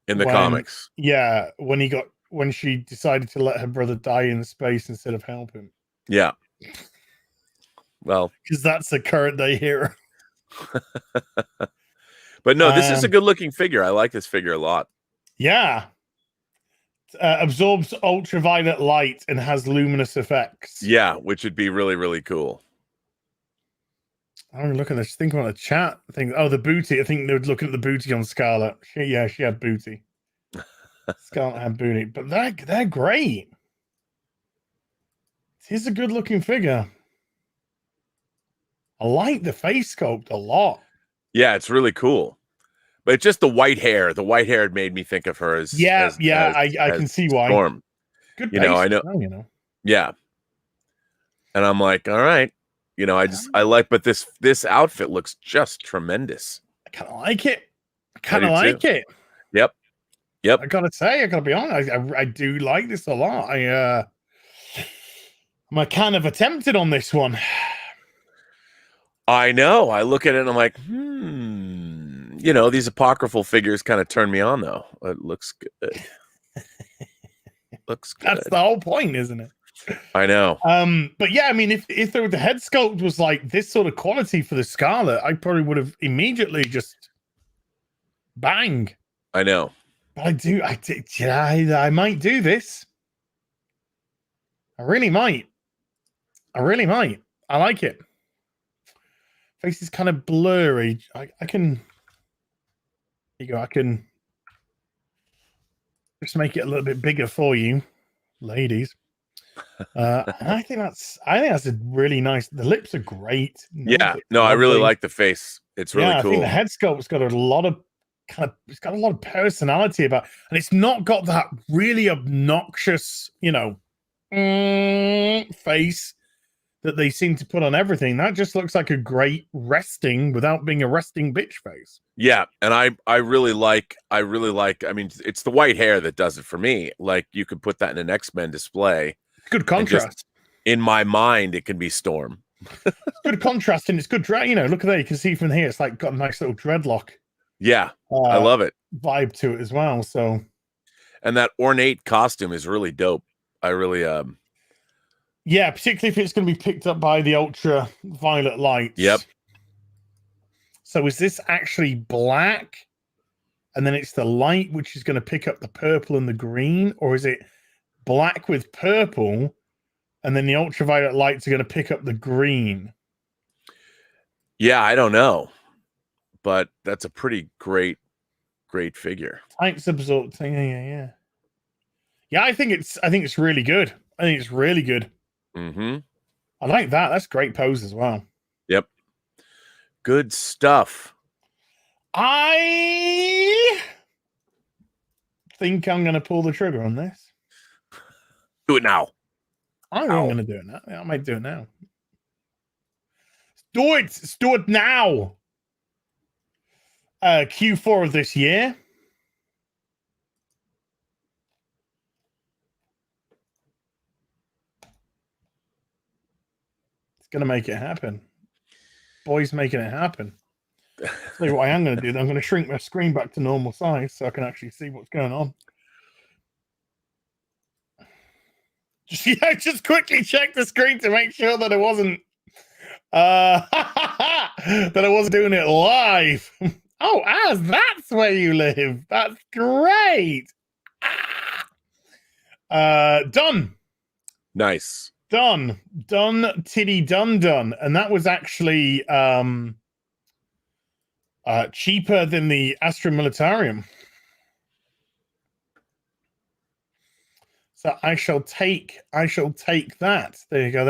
in the
when-
comics.
Yeah, when she decided to let her brother die in space instead of help him.
Yeah. Well,
Because that's a current day hero.
but no, this is a good looking figure. I like this figure a lot.
Yeah. Absorbs ultraviolet light and has luminous effects.
Yeah, which would be really, really cool.
I'm looking at this. Think about the chat. I think, the booty. I think they were looking at the booty on Scarlet. She had booty. Scarlet had booty, but they're great. He's a good looking figure. I like the face sculpt a lot.
Yeah, it's really cool. But it's just the white hair. The white hair made me think of her as
I can see why.
Storm.
Good,
I know.
Well, you know.
Yeah, and I'm like, all right, I like, but this outfit looks just tremendous.
I kind of like it.
Yep.
I gotta be honest. I do like this a lot. I'm kind of tempted on this one.
I know. I look at it and I'm like, these apocryphal figures kind of turn me on, though. It looks good. Looks good.
That's the whole point, isn't it?
I know.
But yeah, I mean, if the head sculpt was like this sort of quality for the Scarlet, I probably would have immediately just bang.
I know.
But I might do this. I really might. I like it. Face is kind of blurry. I can. There you go. I can just make it a little bit bigger for you, ladies. I think that's a really nice. The lips are great.
I really like the face. It's really cool.
I think the head sculpt's got a lot of personality about, and it's not got that really obnoxious, face that they seem to put on everything. That just looks like a great resting without being a resting bitch face.
Yeah, and I really like. I mean, it's the white hair that does it for me. Like, you could put that in an X-Men display.
Good contrast.
In my mind, it can be Storm.
It's good contrast, and it's good. Look at that. You can see from here. It's like got a nice little dreadlock.
Yeah, I love it.
Vibe to it as well. So,
and that ornate costume is really dope. I really
yeah, particularly if it's going to be picked up by the ultraviolet lights.
Yep.
So is this actually black, and then it's the light which is going to pick up the purple and the green, or is it black with purple, and then the ultraviolet lights are going to pick up the green?
Yeah, I don't know, but that's a pretty great figure.
Types absorb. Yeah. I think it's really good. I think it's really good.
Mm-hmm.
I like that. That's great pose as well.
Yep. Good stuff.
I think I'm going to pull the trigger on this.
Do it now.
I'm going to do it now. I might do it now. Do it. Let's do it now. Q4 of this year. It's going to make it happen. Boy's making it happen. Tell you what I am going to do. I'm going to shrink my screen back to normal size so I can actually see what's going on. Just quickly check the screen to make sure that it wasn't that I wasn't doing it live. Oh, that's where you live. That's great. Done.
Nice.
Done. Tiddy done. And that was actually cheaper than the Astra Militarium. So I shall take that. There you go.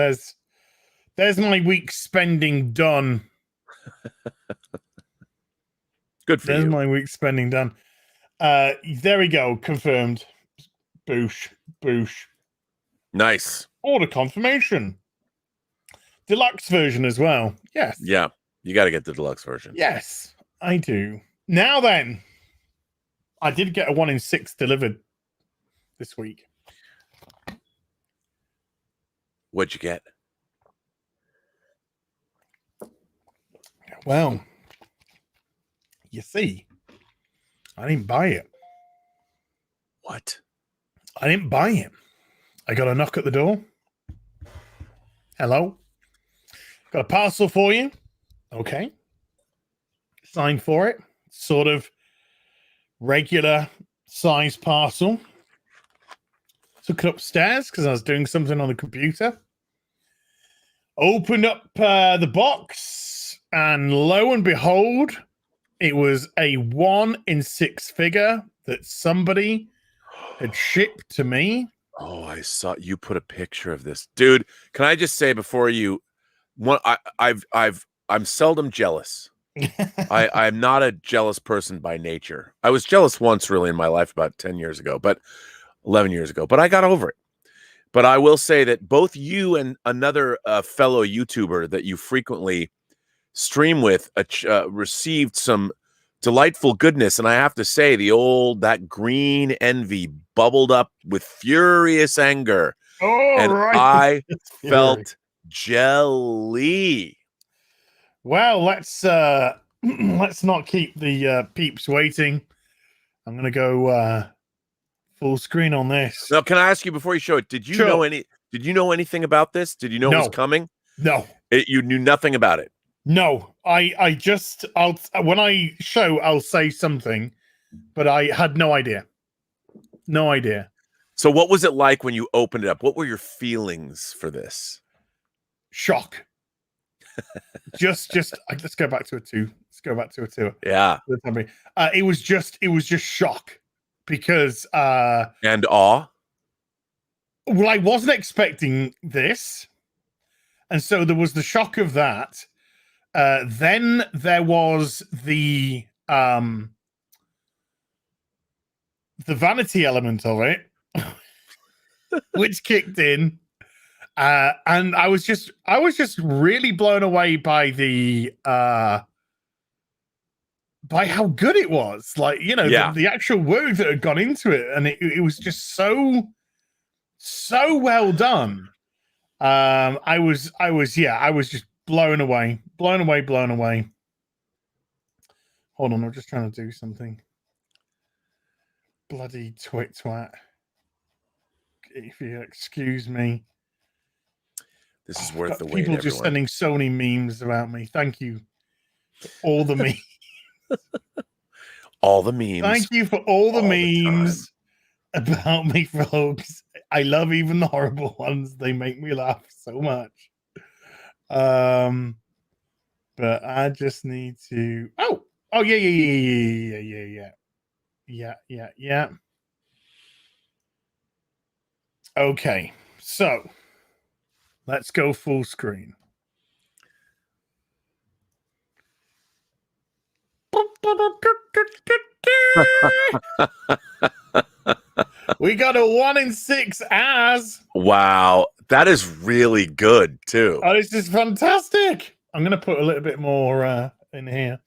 There's my week spending done.
Good for you.
There's my week spending done. There we go. Confirmed. Boosh.
Nice.
Order confirmation. Deluxe version as well. Yes.
Yeah. You got to get the deluxe version.
Yes, I do. Now then, I did get a 1 in 6 delivered this week.
What'd you get?
Well, you see, I didn't buy it.
What?
I didn't buy it. I got a knock at the door. Hello. Got a parcel for you. Okay. Signed for it. Sort of regular size parcel. Took it upstairs because I was doing something on the computer. Opened up the box, and lo and behold, it was a 1 in 6 figure that somebody had shipped to me.
Oh, I saw you put a picture of this, dude. Can I just say before you, I'm seldom jealous. I'm not a jealous person by nature. I was jealous once, really, in my life about 10 years ago, but 11 years ago. But I got over it. But I will say that both you and another fellow YouTuber that you frequently stream with received some delightful goodness, and I have to say that green envy bubbled up with furious anger, and I felt jelly.
Well, let's not keep the peeps waiting. I'm gonna go full screen on this.
Now, can I ask you before you show it? Did you know anything about this? Did you know it was coming?
No,
you knew nothing about it.
No, when I show, I'll say something, but I had no idea. No idea.
So what was it like when you opened it up? What were your feelings for this?
Shock. just let's go back to a 2. Let's go back to a 2.
Yeah.
It was just shock because
and awe.
Well, I wasn't expecting this. And so there was the shock of that. Then there was the vanity element of it, which kicked in, and I was just really blown away by by how good it was. Like, you know, the actual work that had gone into it, and it was just so well done. I was just blown away. Hold on, I'm just trying to do something. Bloody twat. If you excuse me.
This is worth the wait,
people just sending so many memes about me. Thank you for all the memes.
All the memes.
Thank you for all the memes about me, folks. I love even the horrible ones. They make me laugh so much. But I just need to. Oh, yeah. Okay, so let's go full screen. We got a 1 in 6 as.
Wow, that is really good too.
Oh, this is fantastic. I'm gonna put a little bit more in here.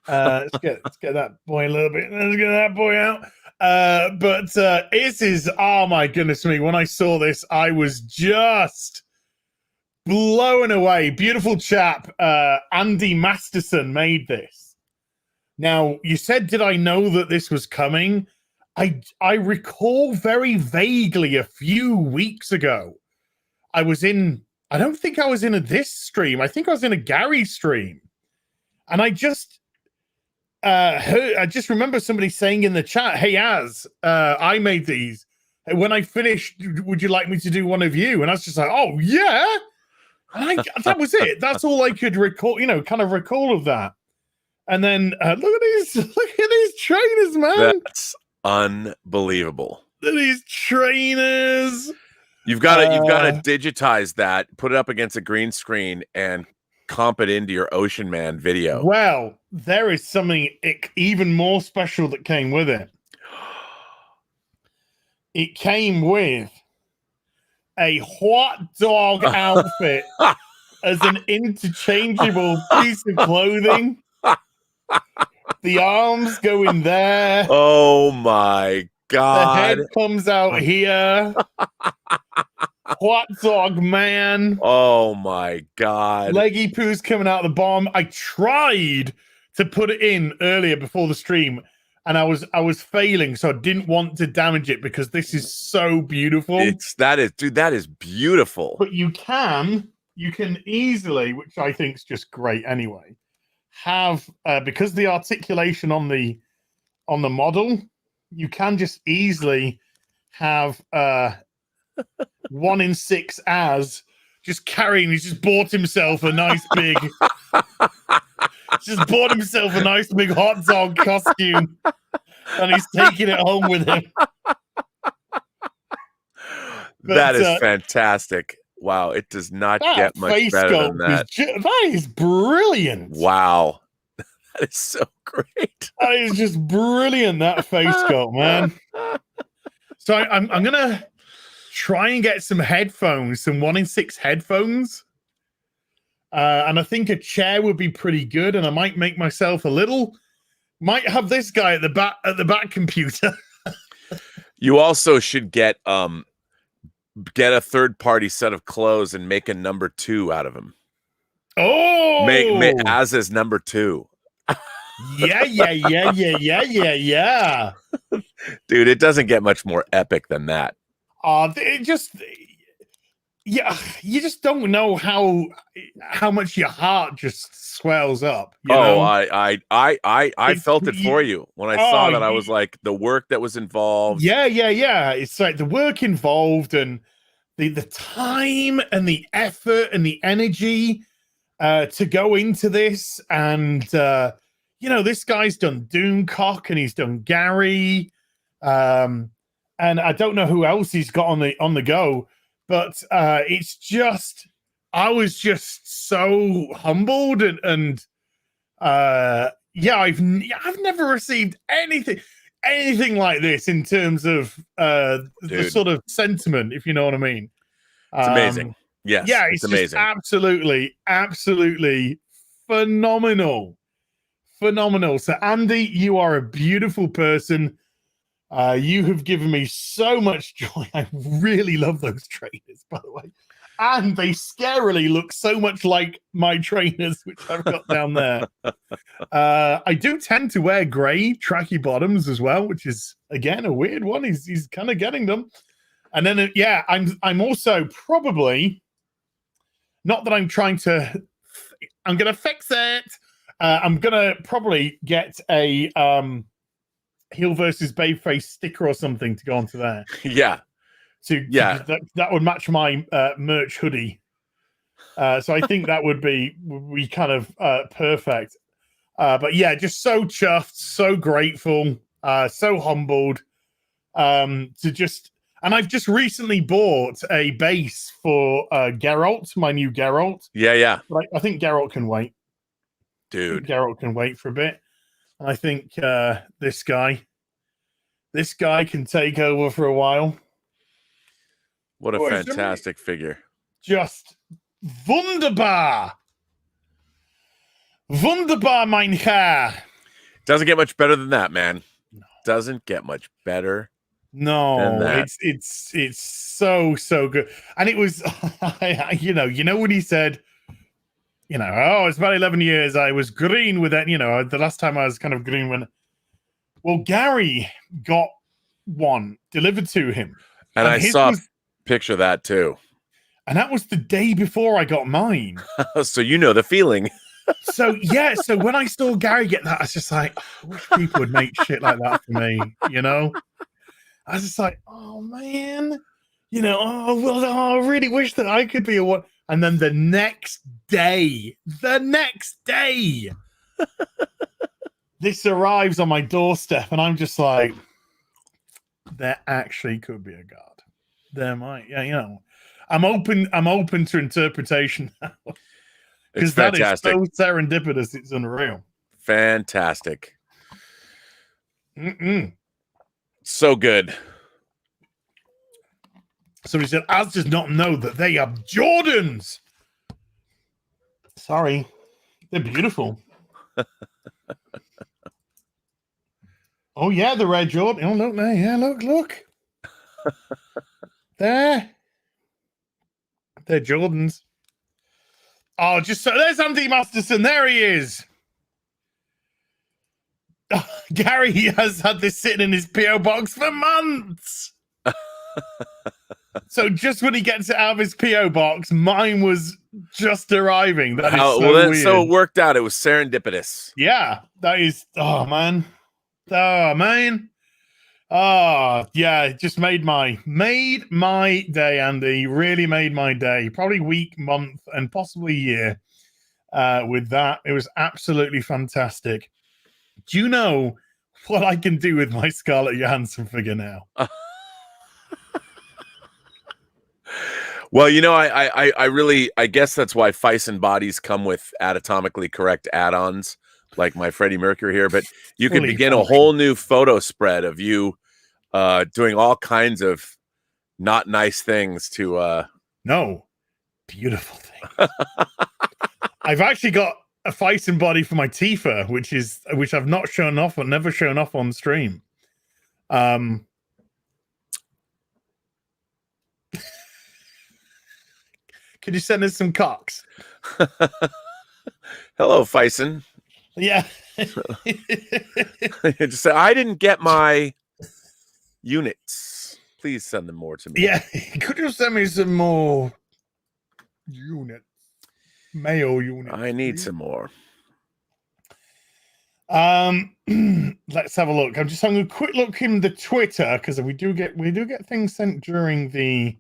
Let's get that boy a little bit. Let's get that boy out. But it is, oh my goodness me, when I saw this, I was just blown away. Beautiful chap, Andy Masterson made this. Now, you said, did I know that this was coming? I recall very vaguely a few weeks ago, I don't think I was in this stream. I think I was in a Gary stream. And I just remember somebody saying in the chat, hey, I made these. When I finished, would you like me to do one of you? And I was just like, oh, yeah. And that was it. That's all I could recall, kind of recall of that. And then look at these trainers, man.
That's unbelievable.
Look at these trainers.
You've got to digitize that, put it up against a green screen, and comp it into your Ocean Man video.
Well, there is something even more special that came with it. It came with a hot dog outfit as an interchangeable piece of clothing. The arms go in there.
Oh my God.
The head comes out here. Hot dog man.
Oh my God.
Leggy poo's coming out the bottom. I tried to put it in earlier before the stream, and I was failing, so I didn't want to damage it because this is so beautiful.
That is beautiful.
But you can easily, which I think is just great anyway, have because the articulation on the model, you can just easily have 1 in 6 as just carrying. He's just bought himself a nice big hot dog costume, and he's taking it home with him.
That is fantastic. Wow, it does not get much better than that.
That is brilliant.
Wow. That is so great.
That is just brilliant, that face sculpt, man. So I'm gonna try and get some headphones, some 1 in 6 headphones. And I think a chair would be pretty good, and I might make myself might have this guy at the back computer.
You also should get a third-party set of clothes and make a number 2 out of him.
Oh,
make as is number 2.
Yeah.
Dude, it doesn't get much more epic than that.
You just don't know how much your heart just swells up. You know?
I felt it for you when I saw that. I was like, the work that was involved.
Yeah. It's like the work involved and the time and the effort and the energy to go into this. And this guy's done Doomcock and he's done Gary. And I don't know who else he's got on the go, but it's just, I was just so humbled and I've never received anything like this in terms of the sort of sentiment, if you know what I mean.
It's amazing. Yes,
yeah, it's amazing. Absolutely phenomenal. So Andy, you are a beautiful person. You have given me so much joy. I really love those trainers, by the way. And they scarily look so much like my trainers, which I've got down there. I do tend to wear gray tracky bottoms as well, which is, again, a weird one. He's kind of getting them. And then, I'm also probably, not that I'm trying to, I'm going to fix it. I'm going to probably get a Heel versus Babyface sticker or something to go onto there.
Yeah.
That would match my merch hoodie. So I think that would be kind of perfect. But yeah, just so chuffed, so grateful, so humbled and I've just recently bought a base for Geralt, my new Geralt.
Yeah.
I think Geralt can wait.
Dude.
Geralt can wait for a bit. I think this guy can take over for a while.
What a fantastic figure.
Just wunderbar. Wunderbar, mein Herr.
Doesn't get much better than that, man. No. Doesn't get much better.
No, it's so good. And it was, you know when he said, it's about 11 years. I was green with that. The last time I was kind of green when, well, Gary got one delivered to him.
And I saw a picture of that too.
And that was the day before I got mine.
So you know the feeling.
So when I saw Gary get that, I was just like, I wish people would make shit like that for me, I was just like, oh man, I really wish that I could be a one. And then the next day, this arrives on my doorstep, and I'm just like, there actually could be a God. There might, I'm open to interpretation now. Because that is so serendipitous, it's unreal.
Fantastic. So good.
Somebody said, Az does not know that they are Jordans. Sorry. They're beautiful. Oh, yeah, the red Jordan. Oh, look there. Yeah, look. There. They're Jordans. Oh, just so there's Andy Masterson. There he is. Gary has had this sitting in his PO box for months. So just when he gets it out of his PO box, mine was just arriving. That is so weird.
So it worked out. It was serendipitous.
Yeah, that is. Oh man. Oh yeah, it just made my day, Andy. Really made my day. Probably week, month, and possibly year. With that, it was absolutely fantastic. Do you know what I can do with my Scarlett Johansson figure now?
Well, you know, I guess that's why Feisen bodies come with anatomically correct add-ons, like my Freddie Mercury here. But you can begin a whole new photo spread of you doing all kinds of not nice things to
no, beautiful things. I've actually got a Feisen body for my Tifa, which I've not shown off or never shown off on stream. Could you send us some cocks?
Hello, Feisen.
Yeah.
Just say, I didn't get my units. Please send them more to me.
Yeah. Could you send me some more units? Mayo units.
I need some more.
Let's have a look. I'm just having a quick look in the Twitter because we do get things sent during the.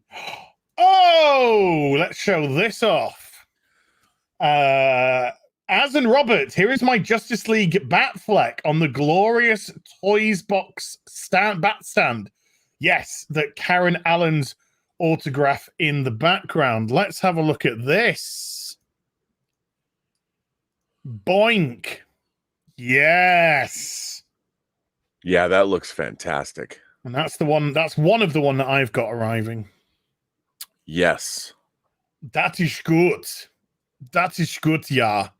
Oh, let's show this off. Az and Robert, here is my Justice League bat fleck on the glorious Toys box bat stand. Yes, that Karen Allen's autograph in the background. Let's have a look at this. Boink. Yes.
Yeah, that looks fantastic.
And that's one of the one that I've got arriving.
Yes.
That is good. That is good, yeah.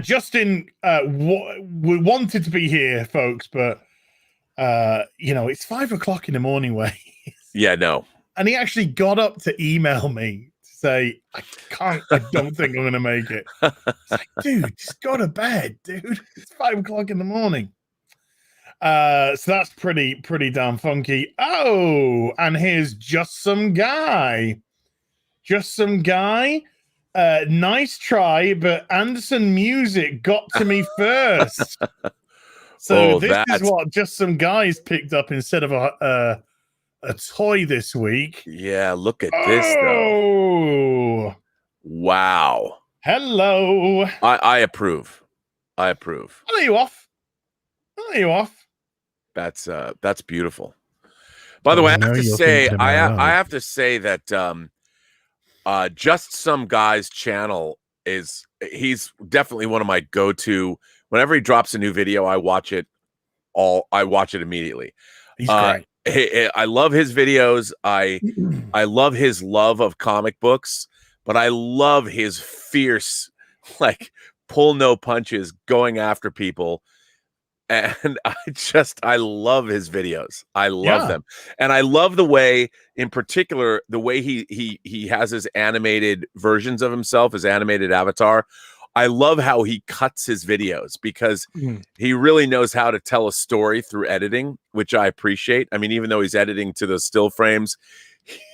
Justin we wanted to be here, folks, but you know, it's 5 o'clock in the morning where
yeah, no.
And he actually got up to email me to say, I don't think I'm gonna make it. It's like, dude, just go to bed, dude. It's 5 o'clock in the morning. So that's pretty damn funky. Oh, and here's Just Some Guy. Nice try, but Anderson Music got to me first. So this is what Just Some Guys picked up instead of a toy this week.
Yeah, look at this though. Wow.
Hello.
I approve. I approve.
I'll let you off.
That's beautiful. By the way, I have to say that Just Some Guy's channel he's definitely one of my go-to. Whenever he drops a new video, I watch it immediately.
He's great.
I love his videos. I love his love of comic books, but I love his fierce, like, pull no punches, going after people. And I love his videos. I love them. And I love the way, in particular, the way he has his animated versions of himself, his animated avatar. I love how he cuts his videos because he really knows how to tell a story through editing, which I appreciate. I mean, even though he's editing to the still frames,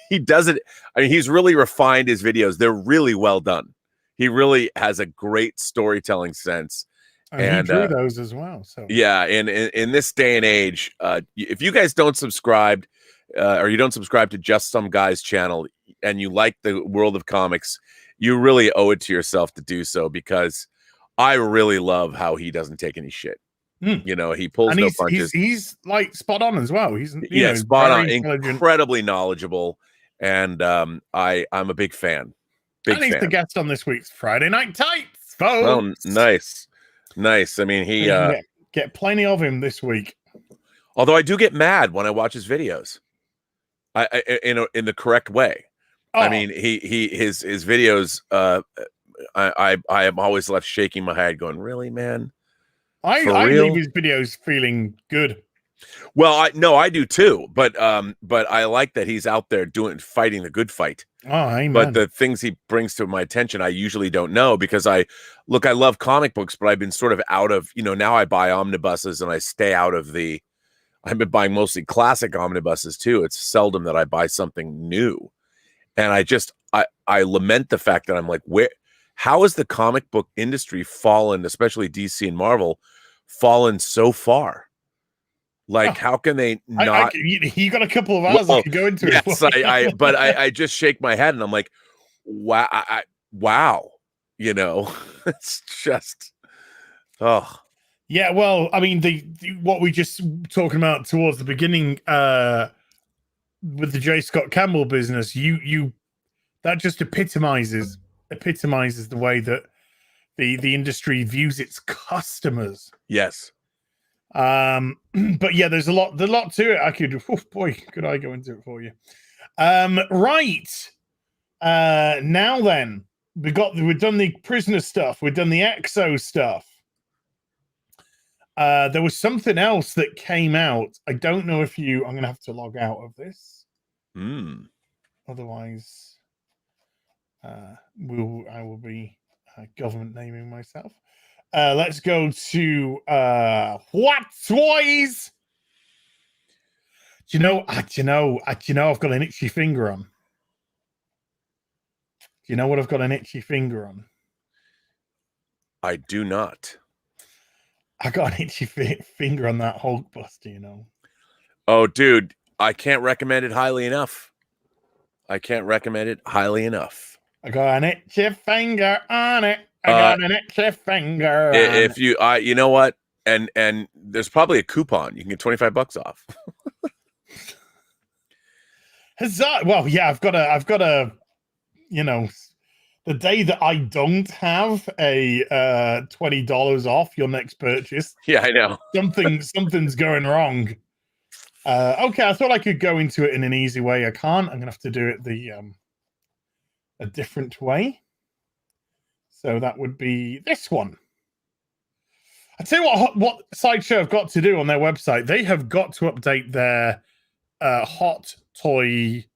he does it. I mean, he's really refined his videos. They're really well done. He really has a great storytelling sense.
And he drew those as well. So
yeah, in this day and age, if you guys don't subscribe or you don't subscribe to Just Some Guy's channel and you like the world of comics, you really owe it to yourself to do so, because I really love how he doesn't take any shit. You know, he pulls no punches.
He's like spot on as well. He's
spot on, incredibly knowledgeable, and I'm a big fan.
He's the guest on this week's Friday Night Tights, folks.
Oh, nice. I mean, he
get plenty of him this week.
Although I do get mad when I watch his videos, in the correct way. I mean, his videos. I am always left shaking my head, going, "Really, man?"
I leave his videos feeling good.
Well, I do too, but I like that he's out there fighting the good fight.
Oh, amen.
But the things he brings to my attention, I usually don't know, because I love comic books, but I've been sort of out of, now I buy omnibuses and I stay out of I've been buying mostly classic omnibuses too. It's seldom that I buy something new. And I lament the fact that I'm like, how has the comic book industry fallen, especially DC and Marvel, fallen so far? Like, how can they not?
You got a couple of hours I could go into it.
Yes, I just shake my head and I'm like, wow, wow, it's just, oh.
Yeah, well, I mean, what we just talking about towards the beginning with the J. Scott Campbell business, that just epitomizes the way that the industry views its customers.
Yes.
But yeah, there's a lot to it. Could I go into it for you? Right. Now then, we've done the prisoner stuff, we've done the exo stuff. There was something else that came out. I don't know if I'm gonna have to log out of this. Otherwise, I will be government naming myself. Let's go to what toys? Do you know? I've got an itchy finger on. Do you know what I've got an itchy finger on?
I do not.
I got an itchy finger on that Hulkbuster,
Oh, dude, I can't recommend it highly enough. I got
an itchy finger on it. I got an itchy finger.
If you, you know what? And there's probably a coupon. You can get $25 off.
Huzzah! Well, yeah, I've got a, the day that I don't have a $20 off your next purchase.
Yeah, I know.
Something's going wrong. Okay, I thought I could go into it in an easy way. I can't. I'm gonna have to do it a different way. So that would be this one. I tell you what Sideshow have got to do on their website. They have got to update their hot toy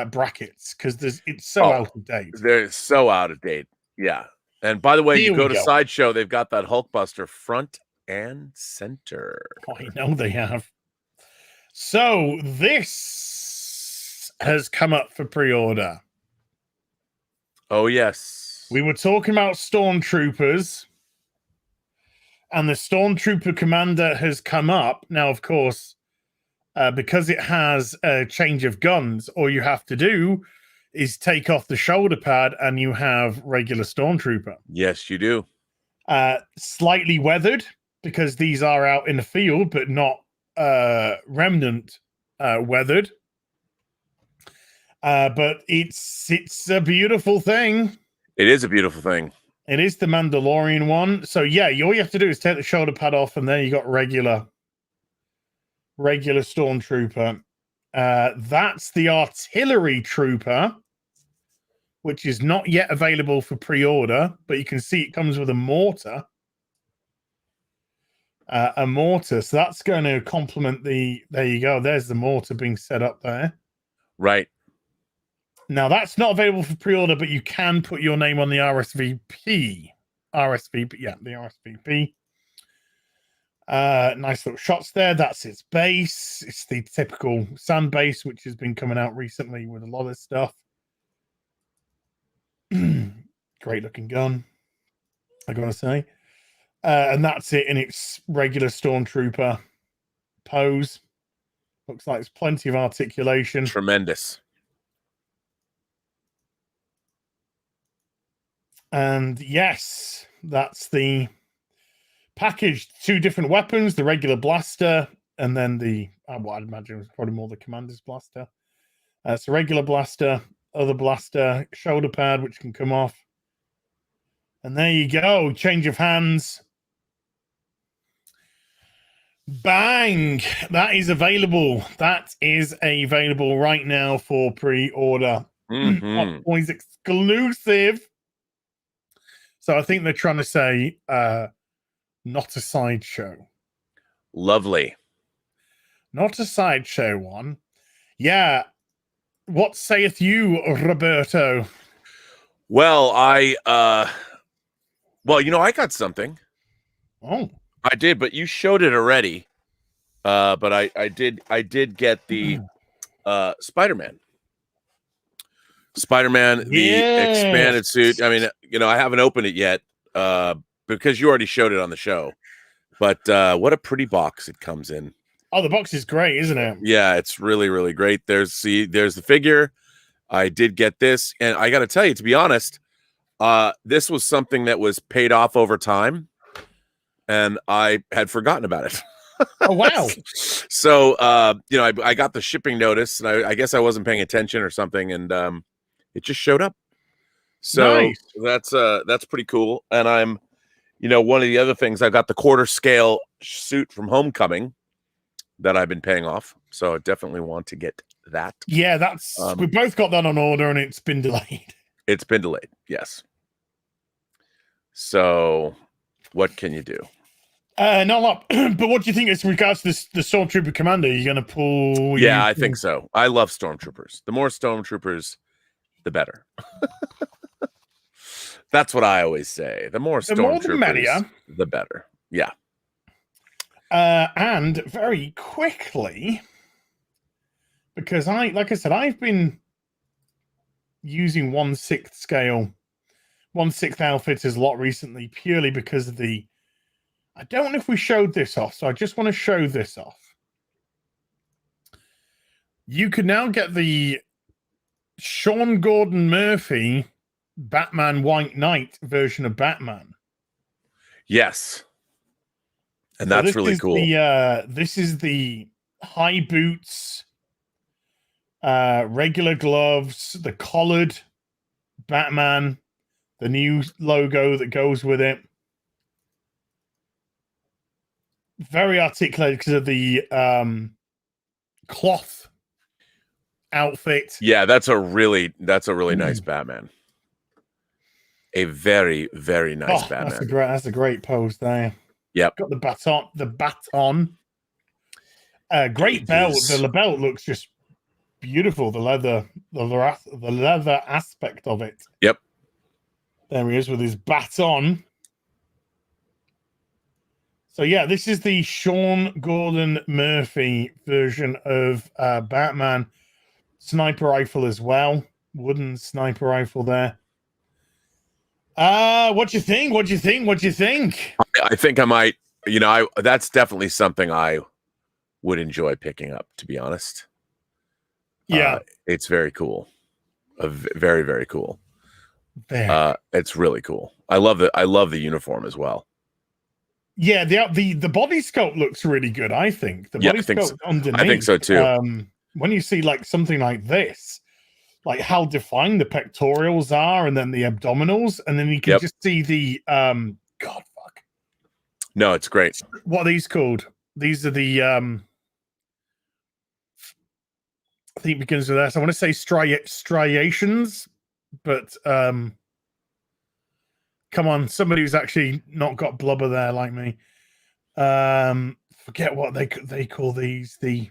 brackets, because it's so out of date.
They're so out of date. Yeah. And by the way, you go to Sideshow, they've got that Hulkbuster front and center.
Oh, I know they have. So this has come up for pre-order.
Oh, yes.
We were talking about Stormtroopers, and the Stormtrooper Commander has come up. Now, of course, because it has a change of guns, all you have to do is take off the shoulder pad and you have regular Stormtrooper.
Yes, you do.
Slightly weathered, because these are out in the field, but not remnant weathered. But it's a beautiful thing.
It is a beautiful thing.
It is the Mandalorian one. So yeah, all you have to do is take the shoulder pad off, and there you got regular Stormtrooper. That's the Artillery Trooper, which is not yet available for pre-order, but you can see it comes with a mortar. So that's going to complement there you go. There's the mortar being set up there.
Right.
Now, that's not available for pre-order, but you can put your name on the RSVP. Yeah, the RSVP. Nice little shots there. That's its base. It's the typical sand base, which has been coming out recently with a lot of stuff. Great looking gun, I gotta say. And that's it in its regular Stormtrooper pose. Looks like there's plenty of articulation.
Tremendous.
And yes, that's the package. 2 different weapons, the regular blaster, and then what I'd imagine was probably more the commander's blaster. It's a regular blaster, other blaster, shoulder pad, which can come off. And there you go, change of hands. Bang! That is available. That is available right now for pre-order. Hot Toys exclusive. So I think they're trying to say not a sideshow.
Lovely.
not a sideshow one. Yeah. What saith you, Roberto?
Well, well, I got something.
Oh,
I did, but you showed it already. But I did get the Spider-Man. Spider-Man, the expanded suit. I mean, I haven't opened it yet because you already showed it on the show. But what a pretty box it comes in.
Oh, the box is great, isn't it?
Yeah, it's really, really great. There's the figure. I did get this, and I got to tell you, to be honest, this was something that was paid off over time, and I had forgotten about it.
Oh, wow.
So, I got the shipping notice, and I guess I wasn't paying attention or something, and it just showed up. So
Nice.
that's pretty cool. And I'm, one of the other things, I got the quarter scale suit from Homecoming that I've been paying off. So I definitely want to get that.
Yeah, we both got that on order, and it's been delayed.
It's been delayed, yes. So what can you do?
Not a lot. But what do you think as regards to the Stormtrooper Commander? You're going to pull...
Yeah, I think so. I love Stormtroopers. The more Stormtroopers, the better. That's what I always say. The more Stormtroopers, the better. Yeah.
And very quickly, because like I said, I've been using 1/6 scale, 1/6 outfitters a lot recently, purely because of I don't know if we showed this off, so I just want to show this off. You can now get the Sean Gordon Murphy Batman White Knight version of Batman.
Yes. And that's really cool.
This is the high boots, regular gloves, the collared Batman, the new logo that goes with it. Very articulated because of the cloth outfit.
Yeah, that's a really nice Batman. A very, very nice Batman.
That's a great pose there.
Yep.
Got the baton. Great belt. The belt looks just beautiful. The leather aspect of it.
Yep.
There he is with his baton. So yeah, this is the Sean Gordon Murphy version of Batman. Sniper rifle as well. Wooden sniper rifle there. What do you think? What do you think? What do you think?
I think I might, that's definitely something I would enjoy picking up, to be honest.
Yeah.
It's very cool. Very, very cool. It's really cool. I love the uniform as well.
Yeah, the body sculpt looks really good, I think. The body sculpt underneath.
I think so too.
When you see like something like this, like how defined the pectorals are and then the abdominals, and then you can just see the God fuck.
No, it's great.
What are these called? These are the I think it begins with S. I want to say striations, but come on, somebody who's actually not got blubber there like me. Forget what they call these. They're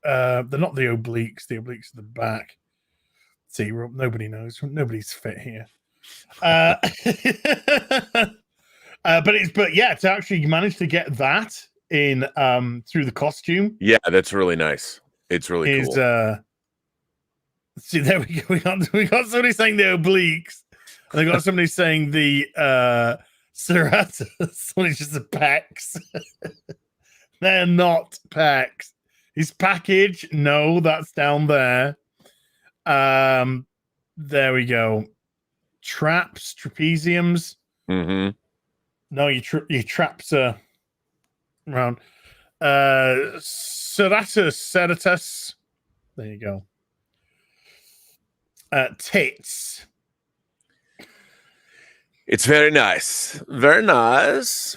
not the obliques. The obliques are the back. See, nobody knows. Nobody's fit here. But to actually manage to get that in through the costume.
Yeah, that's really nice. It's really cool.
See, there we go. We got somebody saying the obliques. And I got somebody saying the serratus, which is the pecs. They're not pecs. His package, no, that's down there. There we go. Traps, trapeziums.
Mm-hmm.
No, your traps are around. Serratus. There you go. Tits.
It's very nice. Very nice.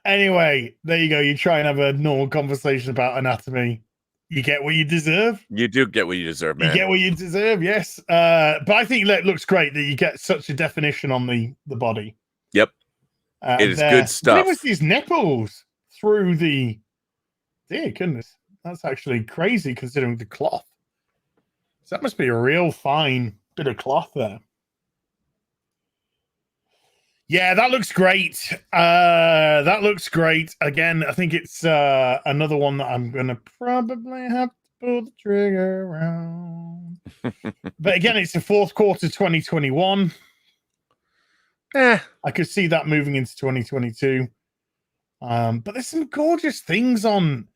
Anyway, there you go. You try and have a normal conversation about anatomy. You get what you deserve.
You do get what you deserve, man.
You get what you deserve, yes. But I think it looks great that you get such a definition on the body.
Yep. It is good stuff.
What was these nipples through the... Dear goodness. That's actually crazy considering the cloth. So that must be a real fine bit of cloth there. Yeah, that looks great. That looks great. Again, I think it's another one that I'm gonna probably have to pull the trigger around. But again, it's the fourth quarter 2021. I could see that moving into 2022. But there's some gorgeous things on,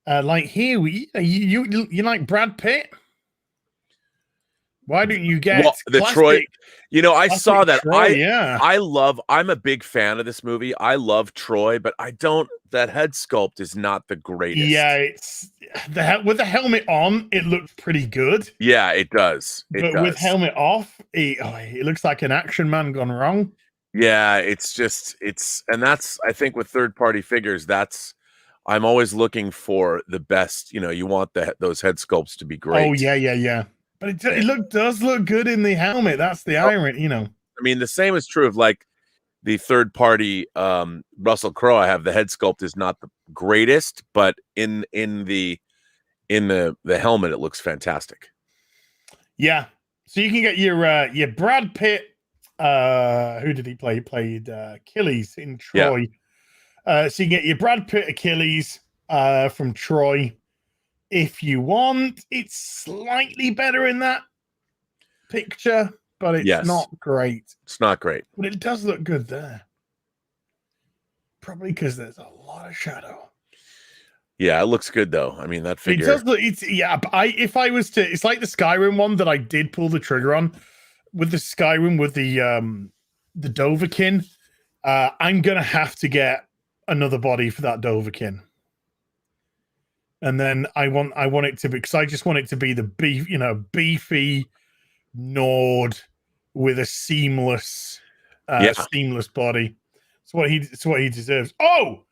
like here. You like Brad Pitt? Why don't you get
the
classic,
Troy? You know, I saw that.
Troy,
I'm a big fan of this movie. I love Troy, but I don't. That head sculpt is not the greatest.
Yeah, it's with the helmet on, it looks pretty good.
Yeah, it does.
With helmet off, it looks like an action man gone wrong.
Yeah, and that's, I think, with third-party figures, I'm always looking for the best. You know, you want those head sculpts to be great.
Oh yeah. But it does look good in the helmet. That's the irony, you know.
I mean, the same is true of like the third-party Russell Crowe. I have the head sculpt is not the greatest, but in the helmet, it looks fantastic. Yeah.
So you can get your Brad Pitt. Who did he play? He played Achilles in Troy. Yeah. So you can get your Brad Pitt Achilles from Troy. If you want, it's slightly better in that picture, but it's not great.
It's not great.
But it does look good there. Probably because there's a lot of shadow.
Yeah, it looks good though. I mean, that figure.
It does look. If I was to, it's like the Skyrim one that I did pull the trigger on. With the Skyrim, with the Dovahkiin, I'm gonna have to get another body for that Dovahkiin. And then I want it to be, because I just want it to be the beefy Nord with a seamless body. It's what he deserves. Oh,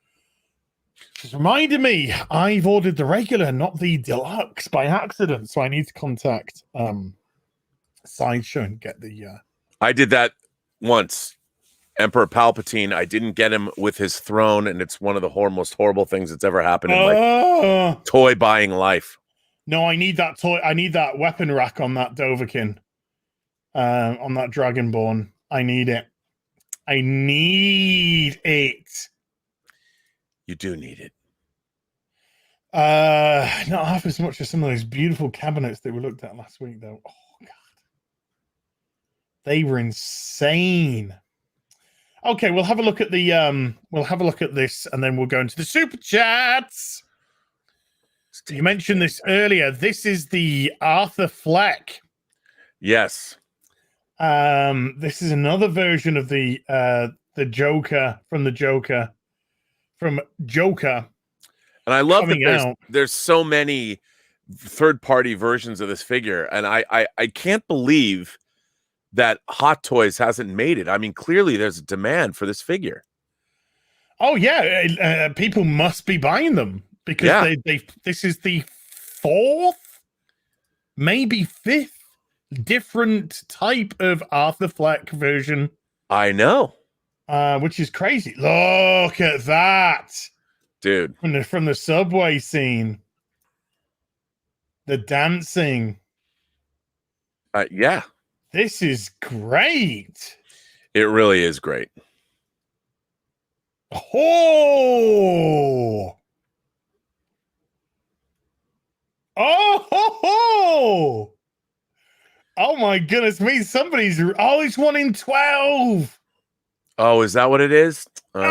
just reminded me, I've ordered the regular, not the deluxe, by accident. So I need to contact Sideshow and get the.
I did that once. Emperor Palpatine, I didn't get him with his throne, and it's one of the most horrible things that's ever happened in my toy buying life.
No, I need that toy. I need that weapon rack on that Dovahkiin, on that Dragonborn. I need it. I need it.
You do need it.
Not half as much as some of those beautiful cabinets that we looked at last week, though. Oh God, they were insane. Okay, we'll have a look at the we'll have a look at this, and then we'll go into the super chats. You mentioned this earlier. This is the Arthur Fleck.
Yes.
This is another version of the Joker from Joker.
And I love that there's so many third-party versions of this figure, and I can't believe that Hot Toys hasn't made it. I mean, clearly there's a demand for this figure.
Oh yeah, people must be buying them because this is the fourth, maybe fifth different type of Arthur Fleck version.
I know,
which is crazy. Look at that,
dude!
From the subway scene, the dancing.
Yeah.
This is great.
It really is great.
Oh! Oh! Oh my goodness me! It's 1 in 12.
Oh, is that what it is? Oh,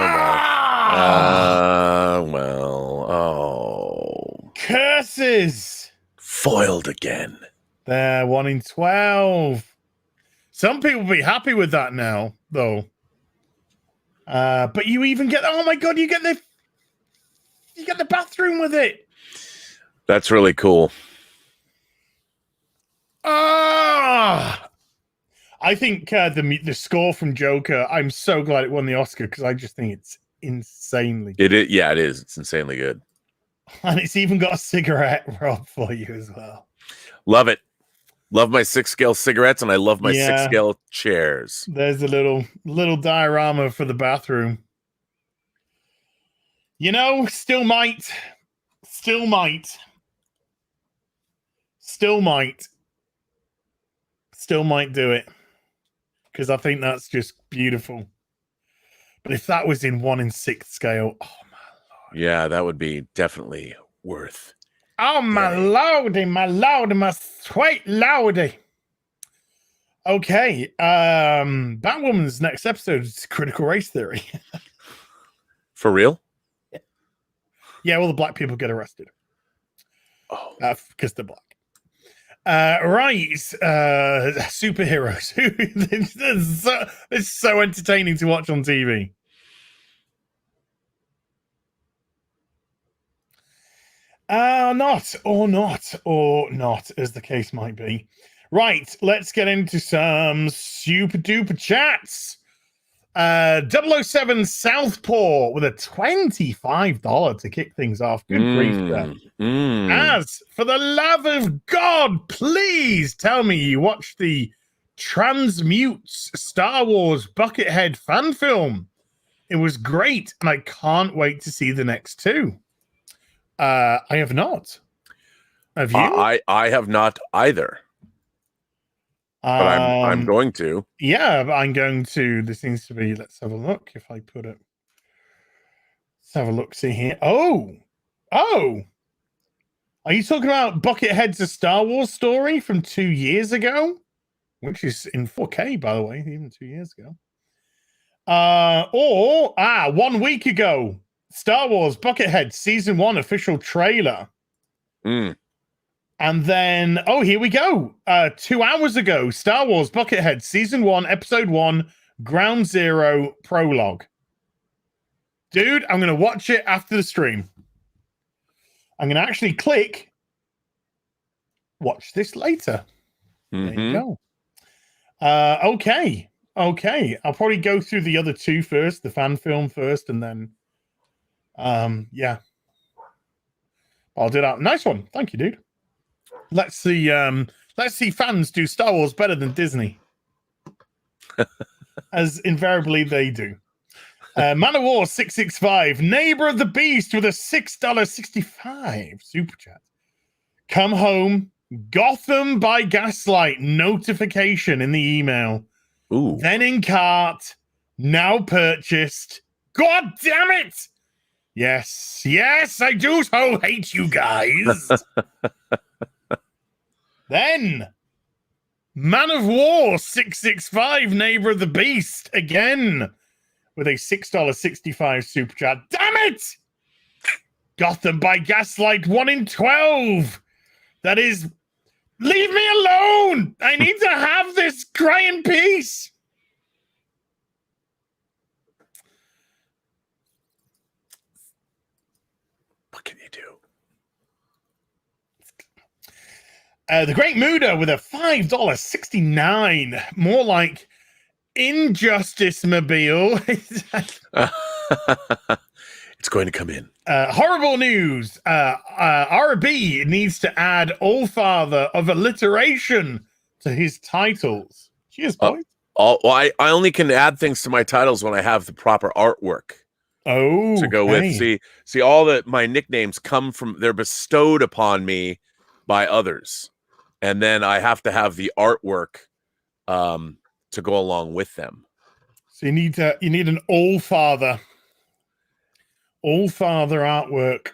well. Curses!
Foiled again.
There, 1 in 12. Some people will be happy with that now, though. But you even get, oh my God, you get the bathroom with it.
That's really cool.
I think the score from Joker, I'm so glad it won the Oscar because I just think it's insanely good.
It is. It's insanely good.
And it's even got a cigarette, Rob, for you as well.
Love it. Love my 6-scale cigarettes, and I love my 6-scale chairs.
There's a little diorama for the bathroom. You know, still might Still might. Still might do it. Because I think that's just beautiful. But if that was in 1 in 6 scale, oh my lord.
Yeah, that would be definitely worth.
Oh my lordy, my sweet lordy. Okay. Batwoman's next episode is Critical Race Theory.
For real?
Yeah, all the black people get arrested.
Oh.
Because they're black. Right. Superheroes. It's so entertaining to watch on TV. Not, as the case might be. Right, let's get into some super duper chats. 007 Southpaw with a $25 to kick things off. Good grief, there. As for the love of God, please tell me you watched the Transmutes Star Wars Buckethead fan film. It was great, and I can't wait to see the next two. I have not. Have you?
I have not either. But I'm going to.
Yeah, I'm going to. There seems to be. Let's have a look. If I put it. Let's have a look. See here. Oh. Are you talking about Buckethead's A Star Wars Story from 2 years ago? Which is in 4K, by the way, even 2 years ago. 1 week ago. Star Wars Buckethead Season 1 official trailer. And then, here we go. 2 hours ago, Star Wars Buckethead Season 1, Episode 1, Ground Zero prologue. Dude, I'm going to watch it after the stream. I'm going to actually click watch this later. There you go. Okay. I'll probably go through the other two first, the fan film first, and then yeah. I'll do that. Nice one. Thank you, dude. Let's see fans do Star Wars better than Disney. As invariably they do. Man of War 665, Neighbor of the Beast with a $6.65 super chat. Come home, Gotham by Gaslight notification in the email.
Ooh.
Then in cart, now purchased. God damn it! Yes, I do so hate you guys. Then, Man of War 665, Neighbor of the Beast, again, with a $6.65 super chat. Damn it! Gotham by Gaslight 1 in 12. That is, leave me alone! I need to have this cry in peace.
What can you do?
The Great Muda with a $5.69. More like Injustice Mobile.
It's going to come in.
Horrible news. RB needs to add Allfather of alliteration to his titles. Cheers, boys.
I only can add things to my titles when I have the proper artwork.
To
go with. See, all that my nicknames come from, they're bestowed upon me by others. And then I have to have the artwork to go along with them.
So you need an Allfather artwork.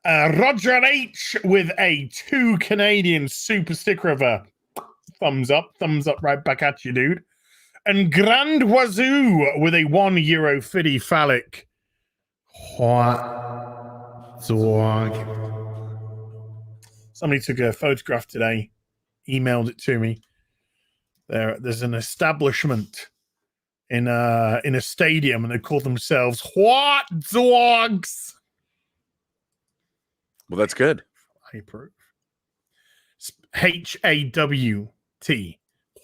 Roger H with a 2 Canadian super sticker of a thumbs up right back at you, dude. And Grand Wazoo with a €1 fiddy phallic. What? Somebody took a photograph today, emailed it to me. There's an establishment in a stadium, and they call themselves What Dogs.
Well, that's good.
I approve. HAWT.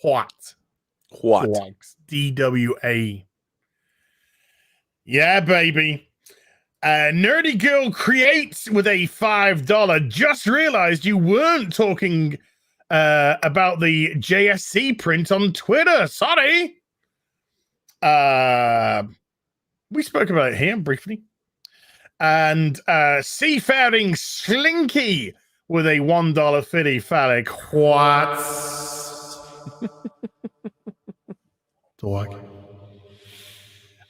What? Dogs. DWA. Yeah, baby. Nerdy Girl Creates with a $5. Just realized you weren't talking about the JSC print on Twitter. Sorry. We spoke about it here briefly. And Seafaring Slinky with a $1 fitty phallic. What? Dog.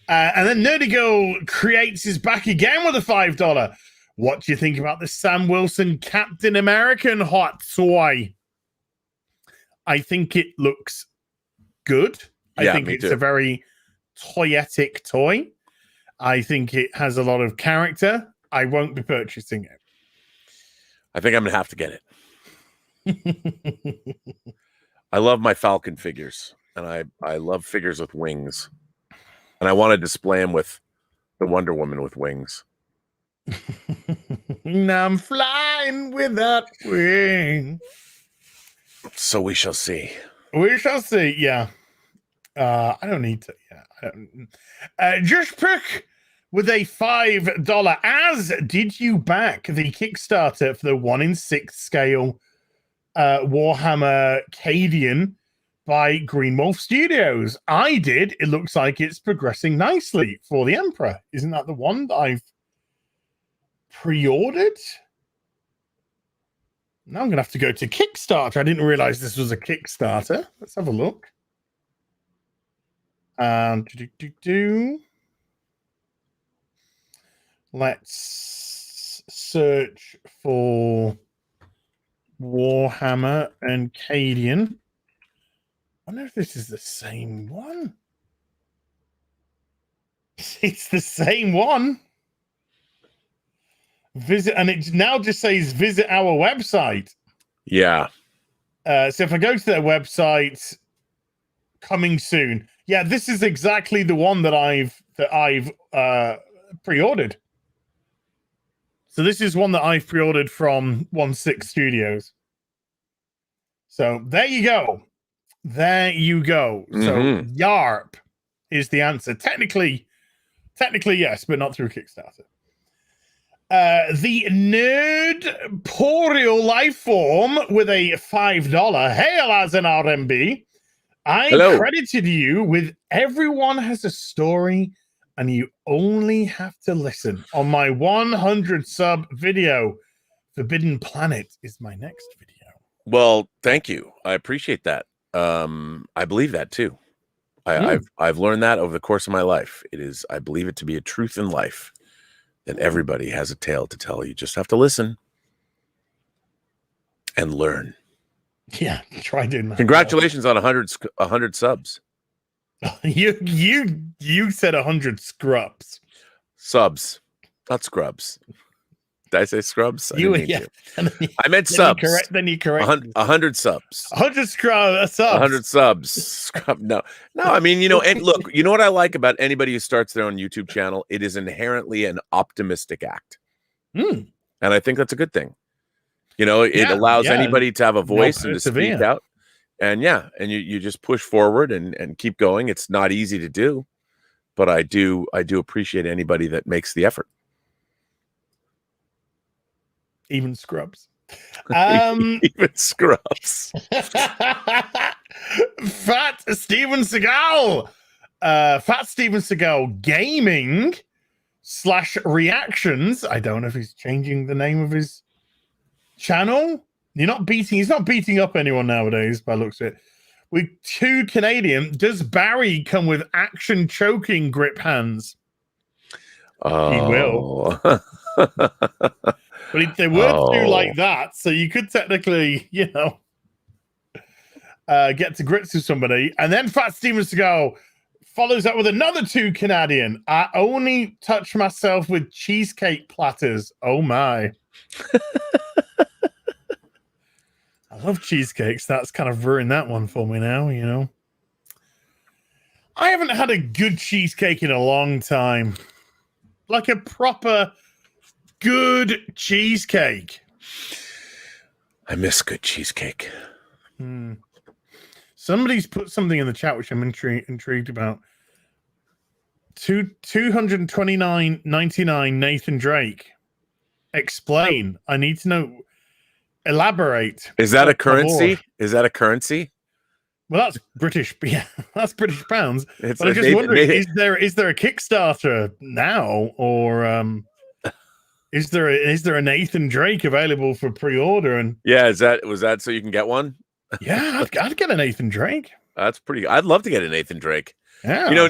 And then Nerdigo creates his back again with a $5. What do you think about the Sam Wilson Captain American hot toy? I think it looks good. I think it's a very toyetic toy. I think it has a lot of character. I won't be purchasing it.
I think I'm going to have to get it. I love my Falcon figures, and I love figures with wings. And I want to display them with the Wonder Woman with wings.
Now I'm flying without wings.
So we shall see.
We shall see, yeah. I don't need to. Yeah, I don't. Just pick with a $5. As did you back the Kickstarter for the 1/6 scale Warhammer Cadian by Green Wolf Studios? I did. It looks like it's progressing nicely for the Emperor. Isn't that the one that I've pre-ordered? Now I'm going to have to go to Kickstarter. I didn't realize this was a Kickstarter. Let's have a look. Let's search for Warhammer and Cadian. I wonder if this is the same one. It's the same one. Visit, and it now just says visit our website.
Yeah.
So if I go to their website, coming soon. Yeah, this is exactly the one that I've pre-ordered. So this is one that I've pre-ordered from 1/6 Studios. So there you go. There you go. So YARP is the answer. Technically yes, but not through Kickstarter. The Nerd Poreal Lifeform with a $5. Hail as an RMB. I credited you with Everyone Has a Story and You Only Have to Listen on my 100 sub video. Forbidden Planet is my next video.
Well, thank you. I appreciate that. I believe that too. I've learned that over the course of my life. I believe it to be a truth in life that everybody has a tale to tell. You just have to listen and learn.
Yeah, try doing that.
Congratulations on 100 subs.
You said 100 scrubs.
Subs, not scrubs. Did I say scrubs? I meant subs.
Then you correct.
100 subs.
100 subs.
100 subs. No. I mean, and look, you know what I like about anybody who starts their own YouTube channel? It is inherently an optimistic act. And I think that's a good thing. It allows anybody to have a voice and to speak out. And you just push forward and keep going. It's not easy to do, but I do appreciate anybody that makes the effort.
Even scrubs.
Even scrubs.
Fat Steven Seagal. Fat Steven Seagal Gaming /reactions. I don't know if he's changing the name of his channel. He's not beating up anyone nowadays by the looks of it. With 2 Canadian, does Barry come with action choking grip hands?
Oh.
He will. But they were do like that, so you could technically, get to grips with somebody. And then Fat Steven Seagal follows up with another 2 Canadian. I only touch myself with cheesecake platters. Oh my. I love cheesecakes. That's kind of ruined that one for me now, I haven't had a good cheesecake in a long time. Like a proper good cheesecake.
I miss good cheesecake.
Somebody's put something in the chat which I'm intrigued about. $229.99 Nathan Drake. Explain. I need to know. Elaborate.
Is that a currency? Is that a currency?
Well, that's British. Yeah, that's British pounds. But I'm just wondering, is there a Kickstarter now, or Is there a Nathan Drake available for pre-order? And
yeah, was that so you can get one?
Yeah, I'd get a Nathan Drake.
That's pretty. I'd love to get a Nathan Drake.
Yeah,
you know,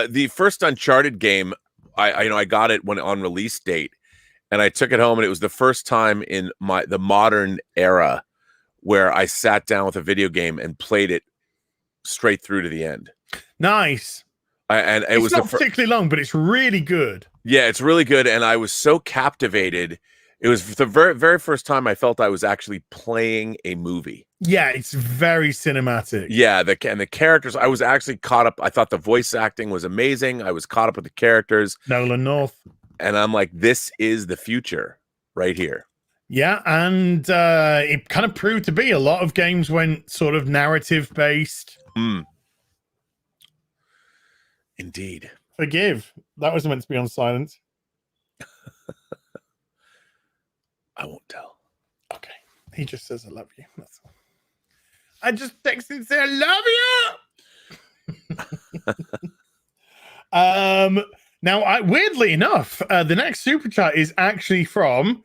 the first Uncharted game, I got it when on release date, and I took it home, and it was the first time in the modern era where I sat down with a video game and played it straight through to the end.
Nice.
And it was
not particularly long, but it's really good.
Yeah, it's really good, and I was so captivated. It was the very, very first time I felt I was actually playing a movie.
Yeah, it's very cinematic.
Yeah, and the characters, I was actually caught up. I thought the voice acting was amazing. I was caught up with the characters.
Nolan North.
And I'm like, this is the future right here.
Yeah, and it kind of proved to be. A lot of games went sort of narrative-based.
Indeed.
Forgive. That was meant to be on silent.
I won't tell.
Okay. He just says, I love you. That's all. I just texted and said, I love you. Now, weirdly enough, the next super chat is actually from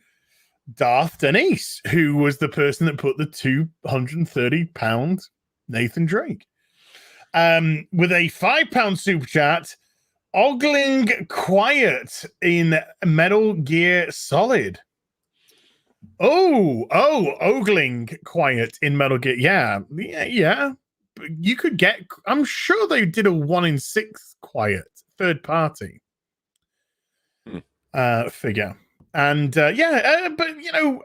Darth Denise, who was the person that put the 230-pound Nathan Drake. With a £5 super chat, Ogling Quiet in Metal Gear Solid. Oh, Ogling Quiet in Metal Gear. Yeah. You could get, I'm sure they did a 1 in 6 Quiet third party figure. And but you know,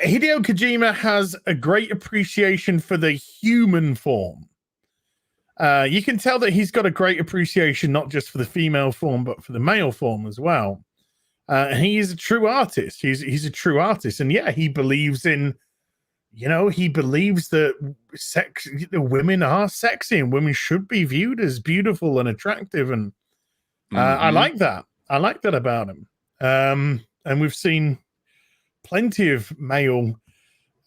Hideo Kojima has a great appreciation for the human form. You can tell that he's got a great appreciation not just for the female form, but for the male form as well. And he is a true artist. He's a true artist, and yeah, he believes in, he believes that women are sexy and women should be viewed as beautiful and attractive, and I like that. I like that about him. And we've seen plenty of male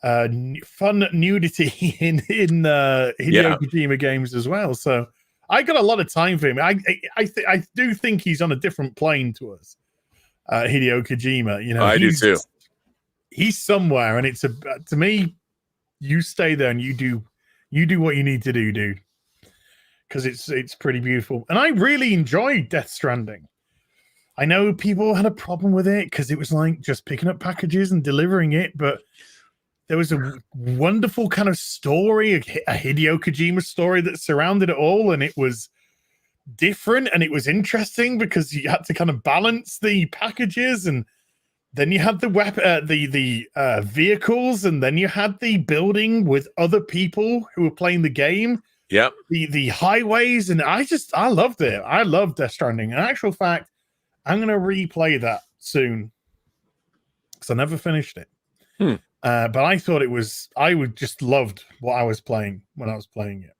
fun nudity in Hideo Kojima games as well. So I got a lot of time for him. I do think he's on a different plane to us. Hideo Kojima, I do too. He's somewhere, and it's to me, you stay there and you do what you need to do, dude, because it's pretty beautiful. And I really enjoyed Death Stranding. I know people had a problem with it because it was like just picking up packages and delivering it, but there was a wonderful kind of story, a Hideo Kojima story that surrounded it all, and it was different and it was interesting because you had to kind of balance the packages, and then you had the vehicles, and then you had the building with other people who were playing the game.
Yep.
The highways, and I loved it. I loved Death Stranding. In actual fact, I'm gonna replay that soon because I never finished it. But I thought I just loved what I was playing when I was playing it.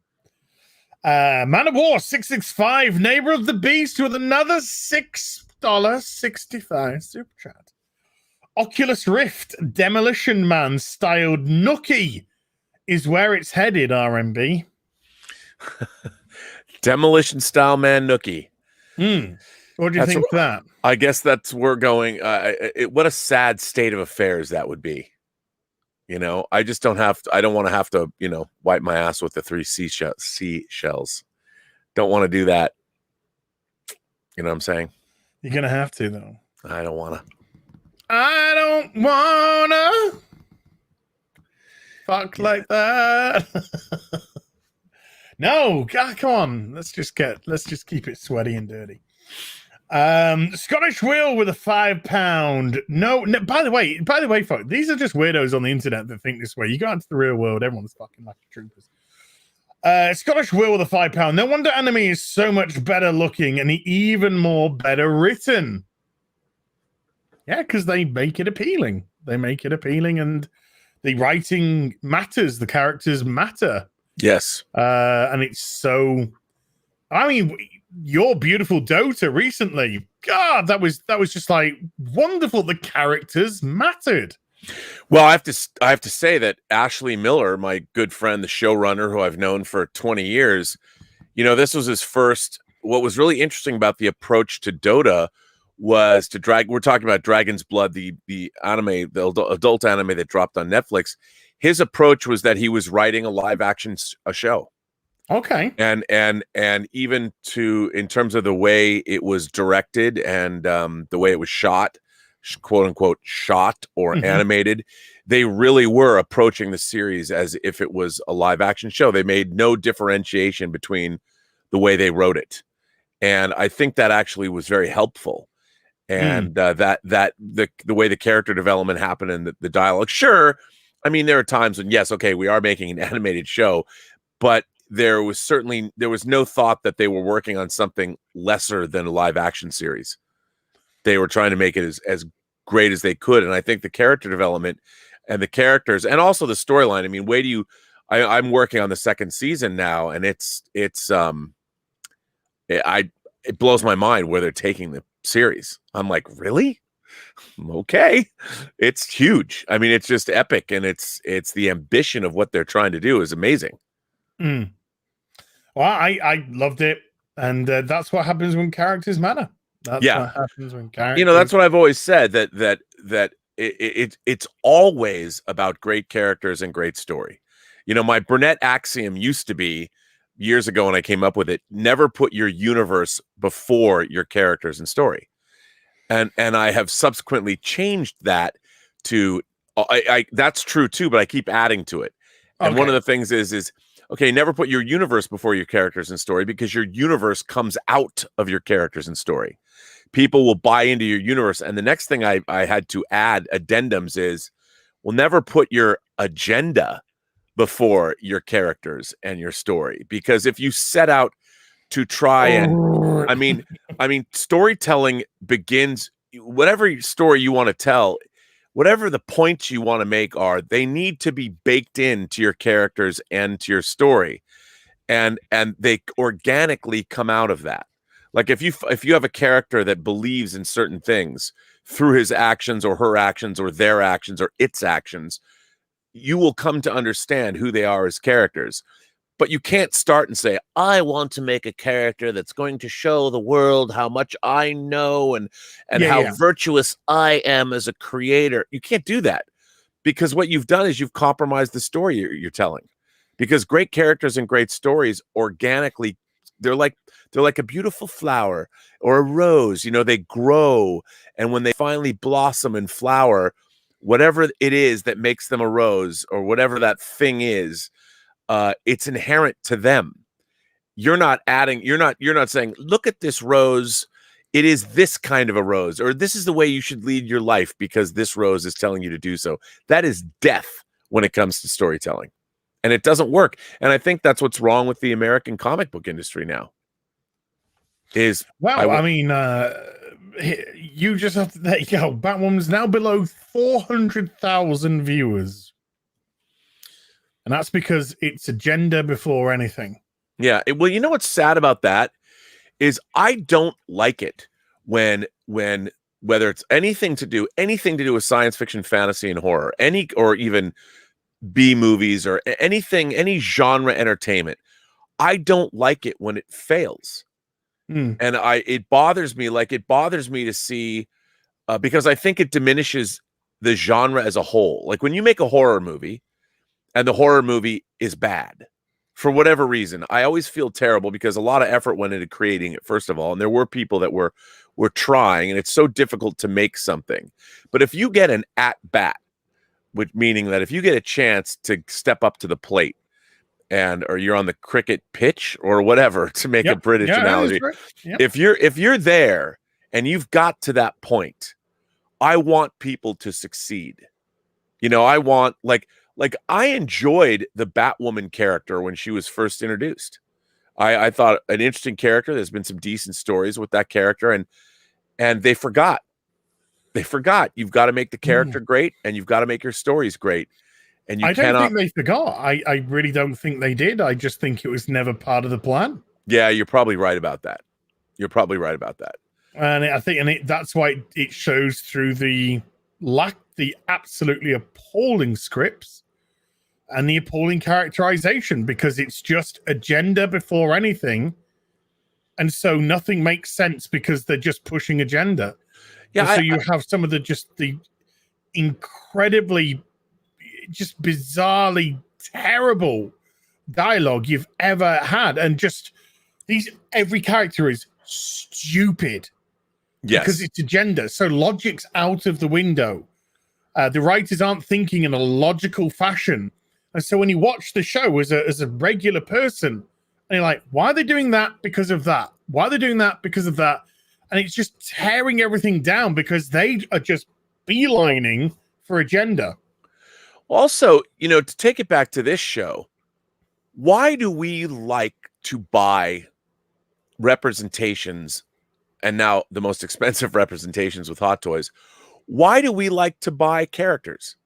Man of War 665, Neighbor of the Beast, with another $6.65 super chat. Oculus Rift Demolition Man styled Nookie is where it's headed, RMB.
Demolition style man Nookie.
What do you think of that?
I guess that's where we're going. What a sad state of affairs that would be. I just don't want to have to, wipe my ass with the 3 seashells. Don't want to do that. You know what I'm saying?
You're going to have to, though.
I don't want to.
I don't want to fuck like that. No, God, come on. Let's just keep it sweaty and dirty. Scottish Will with a £5. No, by the way, folks, these are just weirdos on the internet that think this way. You go out to the real world, everyone's fucking like troopers. Scottish Will with a £5. No wonder Enemy is so much better looking and even more better written. Yeah, because they make it appealing. And the writing matters. The characters matter.
Yes.
And it's so. I mean, Your Beautiful Dota recently, God, that was just like wonderful. The characters mattered.
Well, I have to say that Ashley Miller, my good friend, the showrunner who I've known for 20 years, this was his first. What was really interesting about the approach to Dota was to drag. We're talking about Dragon's Blood, the anime, the adult anime that dropped on Netflix. His approach was that he was writing a live action show.
Okay.
And even in terms of the way it was directed and the way it was shot, quote unquote shot or animated, they really were approaching the series as if it was a live action show. They made no differentiation between the way they wrote it. And I think that actually was very helpful. And the way the character development happened and the dialogue. Sure, I mean, there are times when, yes, okay, we are making an animated show, but there was no thought that they were working on something lesser than a live action series. They were trying to make it as great as they could. And I think the character development and the characters and also the storyline. I mean, I'm working on the second season now, and it blows my mind where they're taking the series. I'm like, really? Okay. It's huge. I mean, it's just epic, and it's the ambition of what they're trying to do is amazing.
Well, I loved it, and that's what happens when characters matter. That's what happens when characters.
You know, that's what I've always said, that it's always about great characters and great story. You know, my Burnett axiom used to be, years ago when I came up with it, never put your universe before your characters and story. And I have subsequently changed that to that's true too, but I keep adding to it. And one of the things is okay, never put your universe before your characters and story, because your universe comes out of your characters and story. People will buy into your universe. And the next thing I had to add addendums is, well, never put your agenda before your characters and your story. Because if you set out to try and, I mean, storytelling begins, whatever story you want to tell, whatever the points you want to make are, they need to be baked into your characters and to your story. And they organically come out of that. Like if you have a character that believes in certain things through his actions or her actions or their actions or its actions, you will come to understand who they are as characters. But you can't start and say, I want to make a character that's going to show the world how much I know and how virtuous I am as a creator. You can't do that, because what you've done is you've compromised the story you're telling. Because great characters and great stories organically, they're like a beautiful flower or a rose. You know, they grow, and when they finally blossom and flower, whatever it is that makes them a rose or whatever that thing is, it's inherent to them. You're not saying, look at this rose, it is this kind of a rose, or this is the way you should lead your life because this rose is telling you to do so. That is death when it comes to storytelling, and it doesn't work. And I think that's what's wrong with the American comic book industry now.
I mean, you just have to let you go. Batwoman's now below 400,000 viewers. And that's because it's agenda before anything.
Yeah. Well, you know what's sad about that is I don't like it when whether it's anything to do with science fiction, fantasy, and horror, or even B movies or anything, any genre entertainment. I don't like it when it fails. And it bothers me. Like, it bothers me to see, because I think it diminishes the genre as a whole. Like when you make a horror movie and the horror movie is bad for whatever reason, I always feel terrible because a lot of effort went into creating it, first of all. And there were people that were trying, and it's so difficult to make something. But if you get an at-bat, which meaning that if you get a chance to step up to the plate, or you're on the cricket pitch or whatever, to make a British analogy. If you're there and you've got to that point, I want people to succeed. You know, I want like I enjoyed the Batwoman character when she was first introduced. I thought an interesting character. There's been some decent stories with that character, and they forgot. You've got to make the character great, and you've got to make your stories great. And I don't
think they forgot. I really don't think they did. I just think it was never part of the plan.
Yeah, you're probably right about that.
And I think, that's why it shows through the absolutely appalling scripts and the appalling characterization, because it's just agenda before anything. And so nothing makes sense because they're just pushing agenda.
Yeah.
So you have some of the incredibly, just bizarrely terrible dialogue you've ever had, and just every character is stupid.
Yes.
Because it's agenda. So logic's out of the window. The writers aren't thinking in a logical fashion. And so when you watch the show as a regular person, and you're like, why are they doing that because of that? Why are they doing that because of that? And it's just tearing everything down because they are just beelining for agenda.
Also, to take it back to this show, why do we like to buy representations, and now the most expensive representations with Hot Toys? Why do we like to buy characters?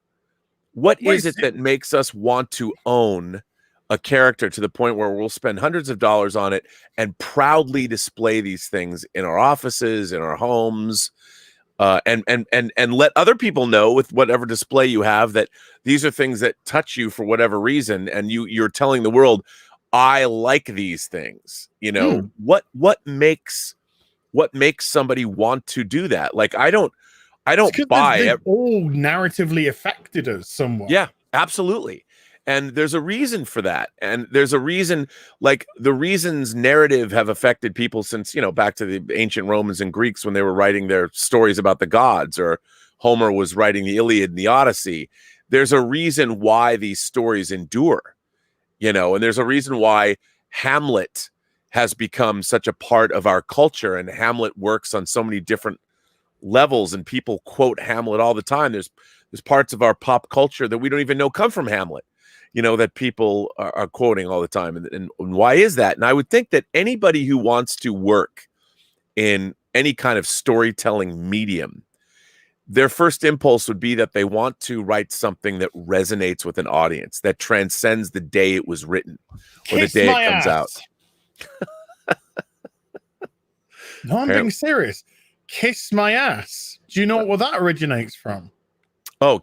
What is it that makes us want to own a character to the point where we'll spend hundreds of dollars on it and proudly display these things in our offices, in our homes, and let other people know with whatever display you have that these are things that touch you for whatever reason, and you're telling the world, I like these things. What makes somebody want to do that? Like, I don't buy
it. All narratively affected us somewhat.
Yeah, absolutely. And there's a reason for that. And there's a reason, like the reasons narrative have affected people since, back to the ancient Romans and Greeks when they were writing their stories about the gods, or Homer was writing the Iliad and the Odyssey. There's a reason why these stories endure, and there's a reason why Hamlet has become such a part of our culture, and Hamlet works on so many different levels, and people quote Hamlet all the time. There's parts of our pop culture that we don't even know come from Hamlet, that people are quoting all the time. And why is that? And I would think that anybody who wants to work in any kind of storytelling medium, their first impulse would be that they want to write something that resonates with an audience, that transcends the day it was written or the day it comes out.
No, I'm being serious. Kiss My Ass. Do you know where that originates from?
Oh,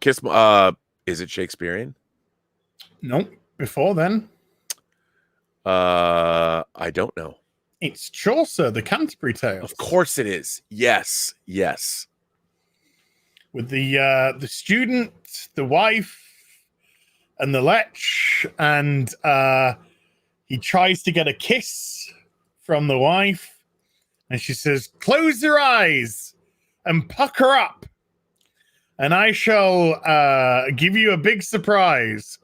is it Shakespearean?
No, before then.
I don't know.
It's Chaucer, the Canterbury Tales.
Of course it is. Yes.
With the student, the wife, and the lech, and he tries to get a kiss from the wife. And she says, close your eyes and pucker up, and I shall give you a big surprise.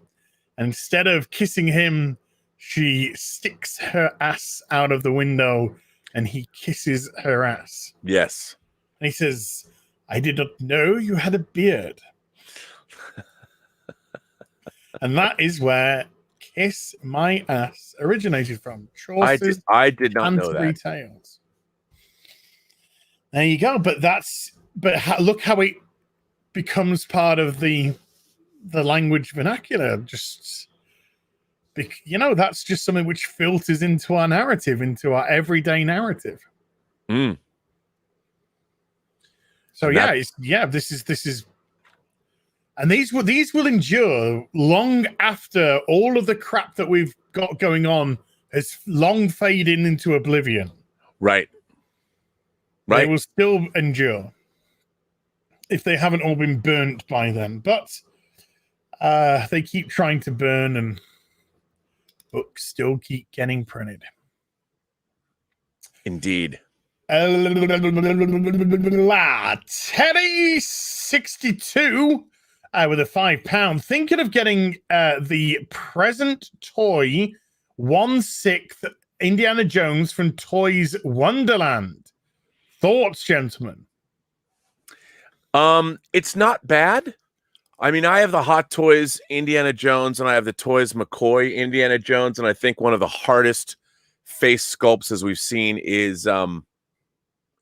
And instead of kissing him, she sticks her ass out of the window, and he kisses her ass.
Yes.
And he says, I did not know you had a beard. And that is where Kiss My Ass originated from. Chaucer's
I did not know
Canterbury
that.
Tales. There you go. But look how it becomes part of the language vernacular. Just, that's just something which filters into our narrative, into our everyday narrative.
Mm.
So this is, and these will endure long after all of the crap that we've got going on has long faded into oblivion.
Right.
They will still endure if they haven't all been burnt by then. But they keep trying to burn, and books still keep getting printed.
Indeed.
Teddy62 with a £5, thinking of getting the present toy 1/6 Indiana Jones from Toys Wonderland. Thoughts, gentlemen?
It's not bad. I mean, I have the Hot Toys Indiana Jones, and I have the Toys McCoy Indiana Jones, and I think one of the hardest face sculpts as we've seen is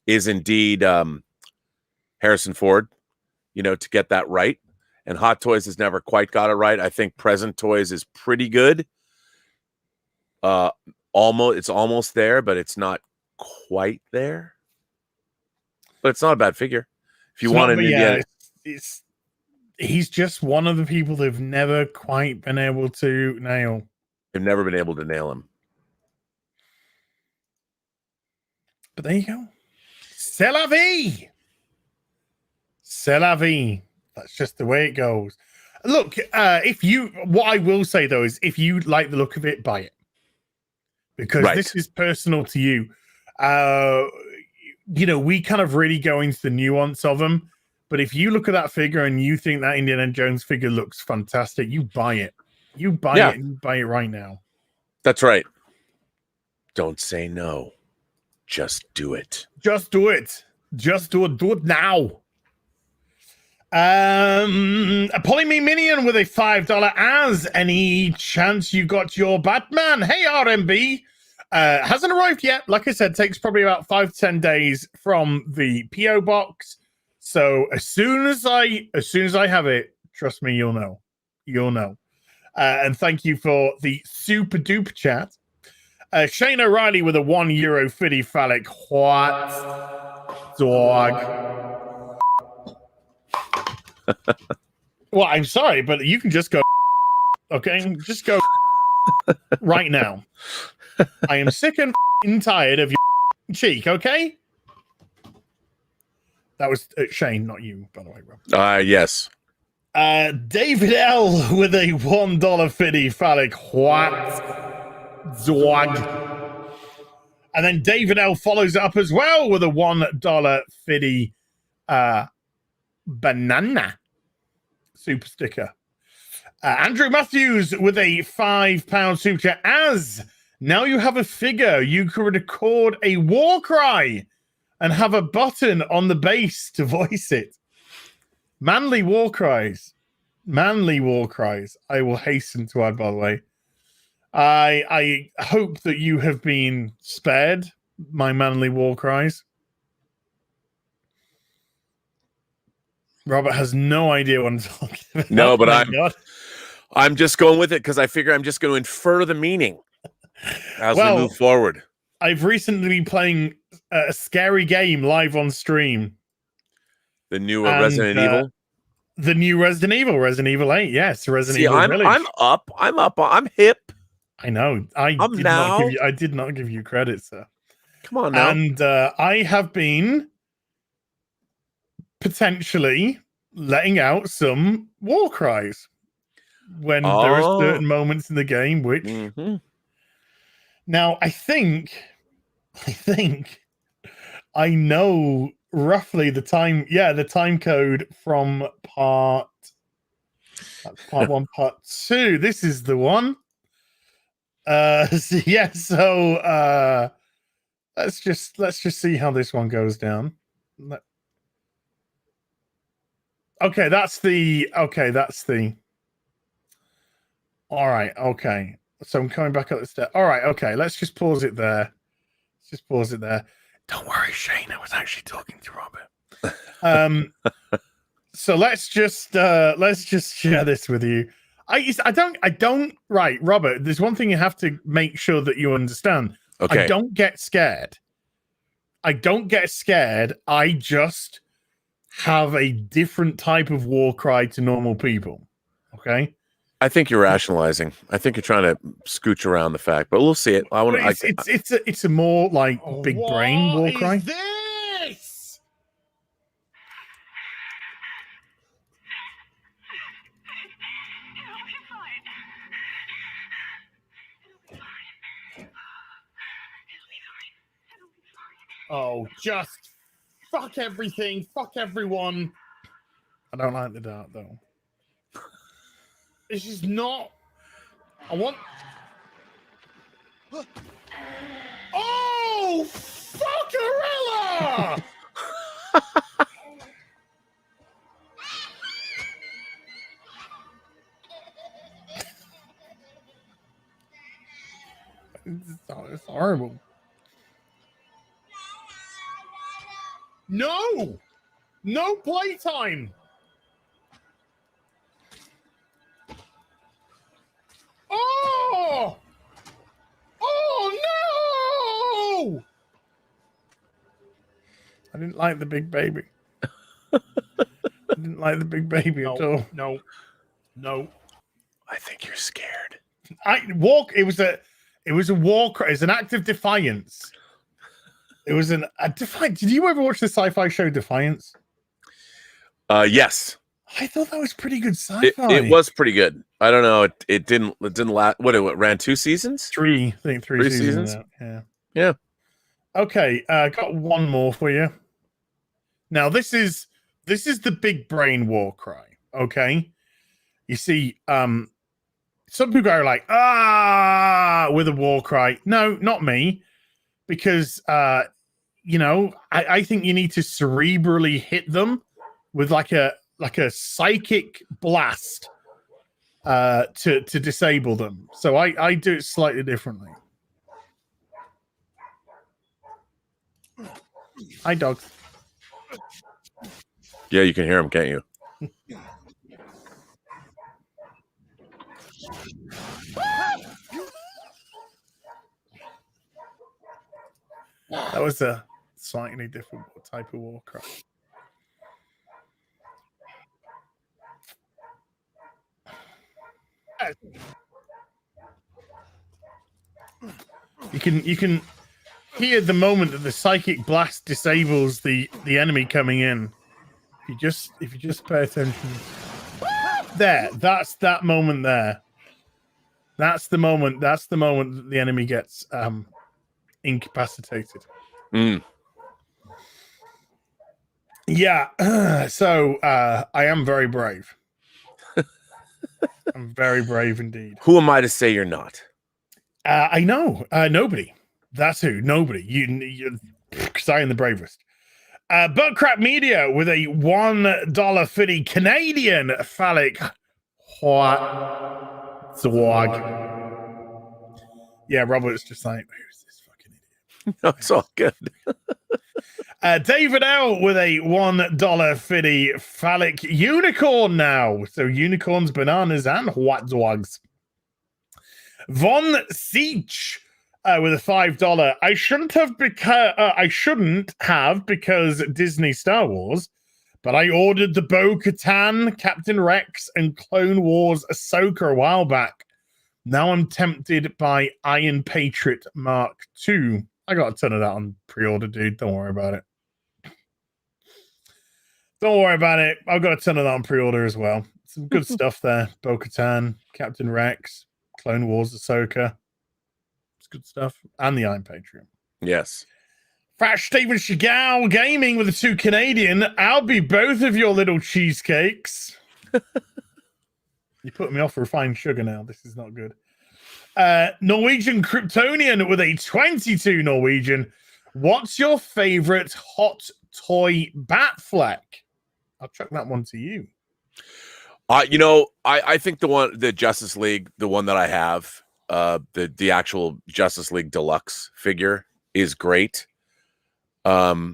indeed Harrison Ford, to get that right. And Hot Toys has never quite got it right. I think Present Toys is pretty good. It's almost there, but it's not quite there. But it's not a bad figure. If you want an Indiana,
he's just one of the people they've never quite been able to nail.
They've never been able to nail him.
But there you go. C'est la vie. C'est la vie. That's just the way it goes. Look, what I will say though is, if you like the look of it, buy it, because this is personal to you. We kind of really go into the nuance of them. But if you look at that figure and you think that Indiana Jones figure looks fantastic, you buy it. You buy it, and you buy it right now.
That's right. Don't say no. Just do it.
Just do it. Just do it. Do it now. A Polyme Minion with a $5 as any chance you got your Batman. Hey, RMB. Hasn't arrived yet. Like I said, takes probably about 5 to 10 days from the PO box. So as soon as I have it, trust me, you'll know. You'll know. And thank you for the super duper chat. Shane O'Reilly with a €1 fiddy phallic. What dog? Well, I'm sorry, but you can just go. Okay, just go right now. I am sick and tired of your cheek. Okay. That was Shane, not you, by the way, Rob.
Yes.
David L with a $1 fiddy phallic. What dog? And then David L follows it up as well with a $1 fiddy banana super sticker. Andrew Matthews with a £5 super chat. As now you have a figure, you can record a war cry and have a button on the base to voice it. Manly war cries. Manly war cries. I will hasten to add, by the way. I hope that you have been spared my manly war cries. Robert has no idea what I'm talking about.
No, but I'm just going with it because I figure I'm just going to infer the meaning as we move forward.
I've recently been playing a scary game live on stream.
The new Resident Evil?
The new Resident Evil 8. Yes, Resident Evil Village.
I'm up. I'm hip.
I know. I did not give you credit, sir.
Come on now.
And I have been potentially letting out some war cries when there are certain moments in the game which now I think I know roughly the time code from part 1, part 2. This is the one. So let's just see how this one goes down. Okay, that's the all right, okay. So I'm coming back up the step. All right, okay, let's just pause it there. Don't worry, Shane, I was actually talking to Robert. So let's just share this with you. I don't right, Robert, there's one thing you have to make sure that you understand.
Okay.
I don't get scared. I just have a different type of war cry to normal people. Okay.
I think you're rationalizing. I think you're trying to scooch around the fact, but we'll see it.
It's a more like big brain war cry.
This?
Oh, just fuck everything, fuck everyone. I don't like the dark though. This is not. I want. Oh, fuckerella! It's horrible. No playtime. Oh no! I didn't like the big baby. I didn't like the big baby at all. No.
I think you're scared.
It was a war cry. It's an act of defiance. It was a defiance. Did you ever watch the sci-fi show Defiance?
Yes.
I thought that was pretty good sci-fi.
It was pretty good. I don't know. It didn't last. What it ran 2 seasons?
I think three seasons. Yeah.
Yeah.
Okay, got one more for you. Now this is the big brain war cry. Okay, you see, some people are like with a war cry. No, not me, because you know, I think you need to cerebrally hit them with like a psychic blast to disable them. So I do it slightly differently. Hi, dogs.
Yeah, you can hear them, can't you?
That was a slightly different type of war cry. You can hear the moment that the psychic blast disables the enemy coming in. If you just pay attention. There, that's that moment there. That's the moment that the enemy gets incapacitated. Yeah. So I am very brave. I'm very brave indeed.
Who am I to say you're not?
I know. Nobody. That's who. Nobody. You because I am the bravest. Buttcrap Media with a $1.50 Canadian phallic hot swag. Yeah, Robert's just like, who's this fucking idiot?
No, it's all good.
David L with a $1.50 phallic unicorn now. So unicorns, bananas, and hot dogs. Von Siege with a $5. I shouldn't have because Disney Star Wars, but I ordered the Bo-Katan, Captain Rex, and Clone Wars Ahsoka a while back. Now I'm tempted by Iron Patriot Mark II. I got a ton of that on pre-order, dude. Don't worry about it. Don't worry about it. I've got a ton of that on pre-order as well. Some good stuff there. Bo-Katan, Captain Rex, Clone Wars Ahsoka. It's good stuff. And the Iron Patriot.
Yes.
Fat Steven Chagall Gaming with the 2 Canadian. I'll be both of your little cheesecakes. You put me off refined sugar now. This is not good. Norwegian Kryptonian with a 22 Norwegian. What's your favorite hot toy Batfleck? I'll chuck that one to you.
You know, I think the Justice League, the one that I have, the actual Justice League Deluxe figure is great. But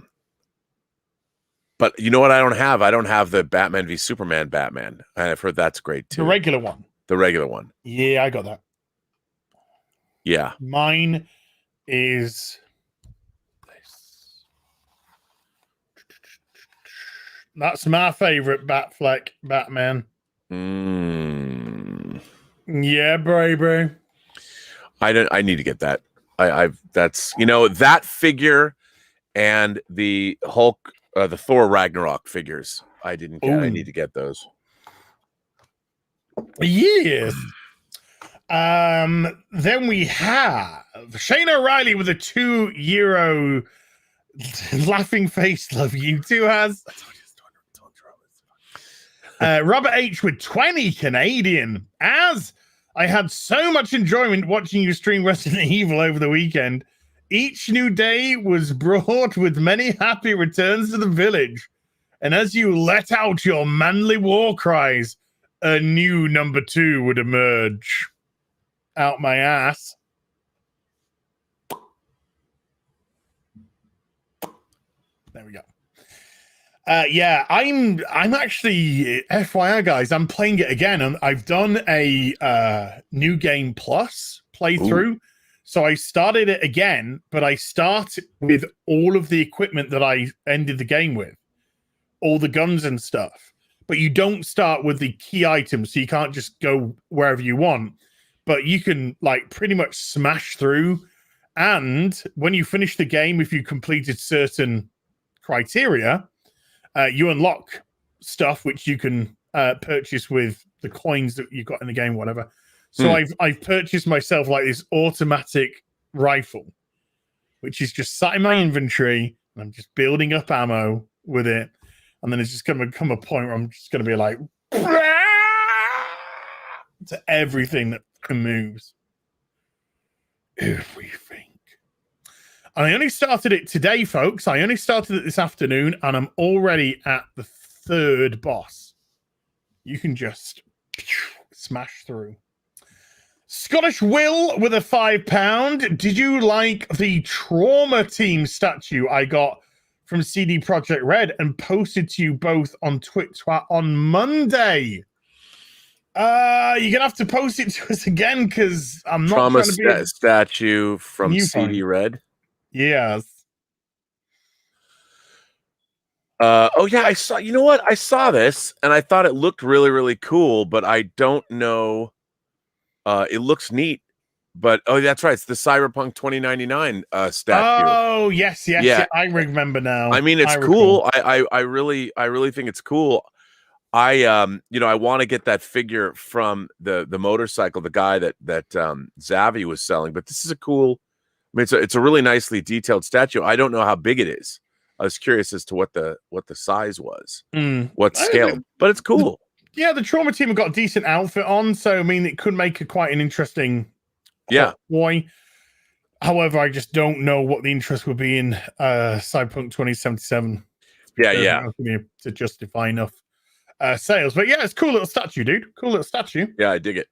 you know what I don't have? I don't have the Batman v Superman Batman. I've heard that's great too.
The regular one.
The regular one.
Yeah, I got that.
Yeah.
Mine is this. That's my favorite Batfleck Batman. Yeah, baby.
I need to get that. That's, you know, that figure and the Hulk, the Thor Ragnarok figures. I didn't get. I need to get those.
Yes. Then we have Shane O'Reilly with a €2 laughing face. Love you too has. Robert H with 20 Canadian. As I had so much enjoyment watching you stream Resident Evil over the weekend. Each new day was brought with many happy returns to the village. And as you let out your manly war cries, a new number 2 would emerge. Out my ass. There we go. Yeah, I'm actually, FYI guys, I'm playing it again, and I've done a New Game Plus playthrough. Ooh. So I started it again, but I start with all of the equipment that I ended the game with, all the guns and stuff. But you don't start with the key items, so you can't just go wherever you want. But you can like pretty much smash through. And when you finish the game, if you completed certain criteria, you unlock stuff which you can purchase with the coins that you've got in the game, whatever. So I've purchased myself like this automatic rifle, which is just sat in my inventory, and I'm just building up ammo with it. And then it's just going to come a point where I'm just going to be like to everything that moves. Everything. And I only started it today, folks. I only started it this afternoon, and I'm already at the 3rd boss. You can just smash through. Scottish Will with a £5. Did you like the Trauma Team statue I got from CD Projekt Red and posted to you both on Twitter on Monday? You're gonna have to post it to us again because I'm not
Trauma
trying to be
statue from CD Red.
Yes.
Oh yeah, I saw. You know what? I saw this and I thought it looked really, really cool, but I don't know. It looks neat, but oh, that's right. It's the Cyberpunk 2099 statue.
Oh yes, yeah. I remember now.
I mean, it's cool. I really think it's cool. I want to get that figure from the motorcycle, the guy that Zavi was selling. But this is a cool. I mean, it's a really nicely detailed statue. I don't know how big it is. I was curious as to what the size was, what scale, but it's cool.
Yeah, the Trauma Team have got a decent outfit on, so I mean, it could make quite an interesting boy. However, I just don't know what the interest would be in Cyberpunk 2077.
Yeah.
To justify enough sales, but yeah, it's a cool little statue, dude. Cool little statue.
Yeah, I dig it.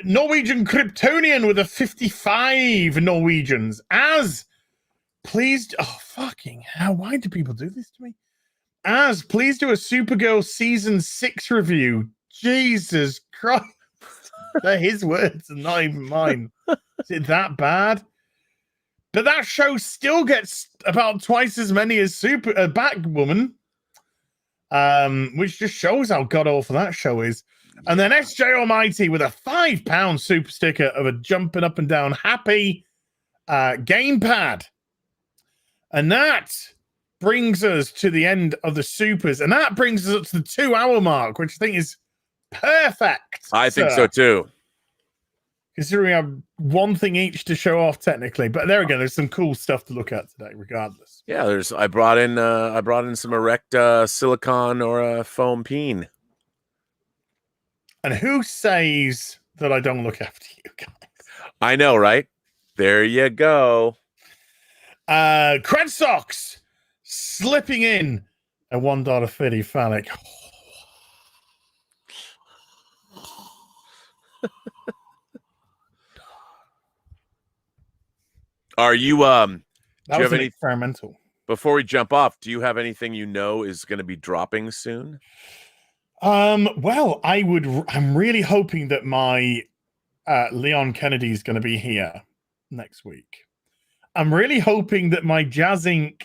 Norwegian Kryptonian with a 55 Norwegians. Please, oh fucking hell! Why do people do this to me? Please do a Supergirl season 6 review. Jesus Christ, they're his words and not even mine. Is it that bad? But that show still gets about twice as many as Batwoman, which just shows how god awful that show is. And then SJ Almighty with a £5 super sticker of a jumping up and down happy gamepad. And that brings us to the end of the supers. And that brings us up to the 2-hour mark, which I think is perfect.
I think so too.
Considering we have one thing each to show off technically. But there we go. There's some cool stuff to look at today, regardless.
Yeah, I brought in some erect silicone or foam peen.
And who says that I don't look after you guys?
I know, right? There you go.
Cred Socks slipping in a $1 phallic.
Are you
that do you have any experimental?
Before we jump off, do you have anything you know is going to be dropping soon?
Well, I'm really hoping that my Leon Kennedy is going to be here next week. I'm really hoping that my Jazz Inc.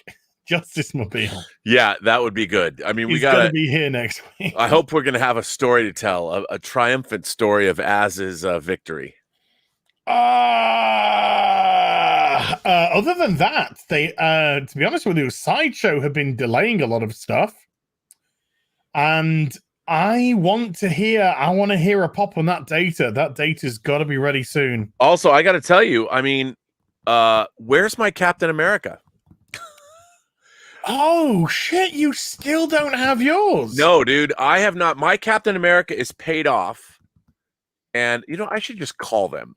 Justice Mobile.
Yeah, that would be good. I mean, we got to
be here next week.
I hope we're going to have a story to tell, a triumphant story of Az's victory.
Other than that, they, to be honest with you, Sideshow have been delaying a lot of stuff. And I want to hear a pop on that data. That data's got to be ready soon.
Also, I got to tell you, I mean, where's my Captain America?
Oh, shit. You still don't have yours.
No, dude, I have not. My Captain America is paid off. And, I should just call them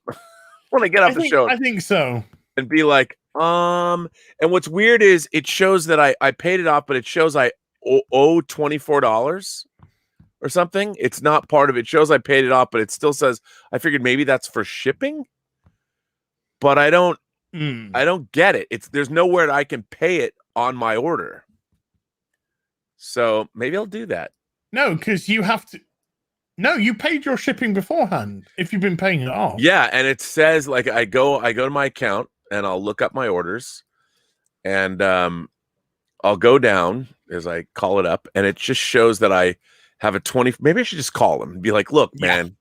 when I get off the show.
I think so.
And be like, and what's weird is it shows that I paid it off, but it shows I owe $24 or something. It's not part of it. It shows I paid it off, but it still says, I figured maybe that's for shipping, but I don't get it. There's nowhere that I can pay it on my order. So maybe I'll do that.
No, because you have to. No, you paid your shipping beforehand if you've been paying it off.
Yeah, and it says like I go to my account and I'll look up my orders and I'll go down as I call it up and it just shows that I have a 20. Maybe I should just call him and be like, look, man,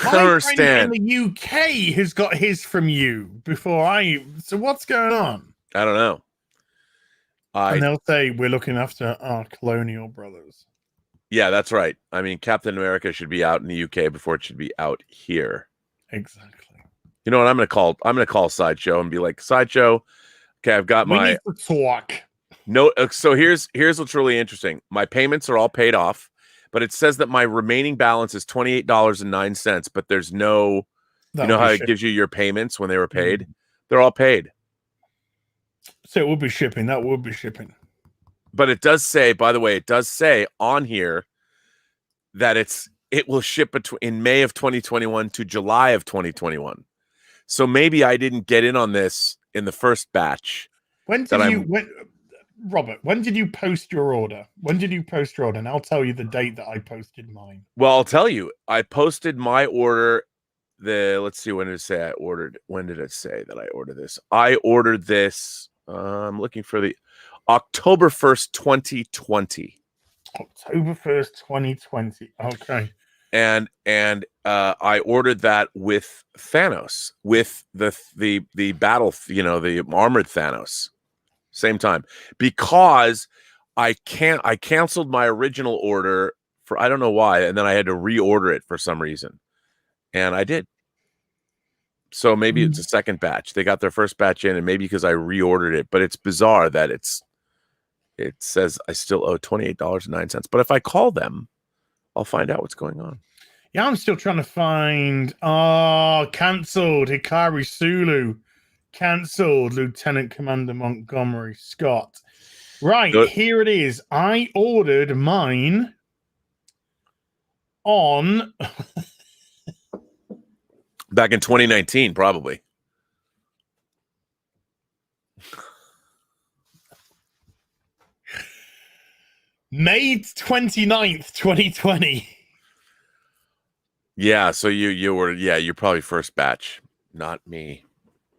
I don't understand.
In the UK has got his from you before so what's going on?
I don't know.
And they'll say we're looking after our colonial brothers.
Yeah, that's right. I mean, Captain America should be out in the UK before it should be out here.
Exactly.
You know what? I'm gonna call Sideshow and be like, Sideshow, okay, I've got
We need to talk.
No, so here's what's really interesting. My payments are all paid off, but it says that my remaining balance is $28.09, but there's no, you know how it gives you your payments when they were paid? They're all paid.
So it would be shipping. That would be shipping.
But it does say, by the way, it does say on here that it will ship in May of 2021 to July of 2021. So maybe I didn't get in on this in the first batch.
Robert, when did you post your order? When did you post your order? And I'll tell you the date that I posted mine.
Well, I'll tell you. I posted my order. Let's see, when did it say I ordered? When did it say that I ordered this? I ordered this. I'm looking for the October 1st, 2020.
October 1st, 2020. Okay.
And I ordered that with Thanos, with the battle, the armored Thanos, same time, because I canceled my original order for, I don't know why, and then I had to reorder it for some reason, and I did. So maybe it's a second batch. They got their first batch in, and maybe because I reordered it, but it's bizarre that it says I still owe $28.09. But if I call them, I'll find out what's going on.
Yeah, I'm still trying to find. Cancelled. Hikari Sulu. Cancelled. Lieutenant Commander Montgomery Scott. Right, here it is. I ordered mine on
back in 2019, probably.
May 29th, 2020.
Yeah, so you're probably first batch, not me.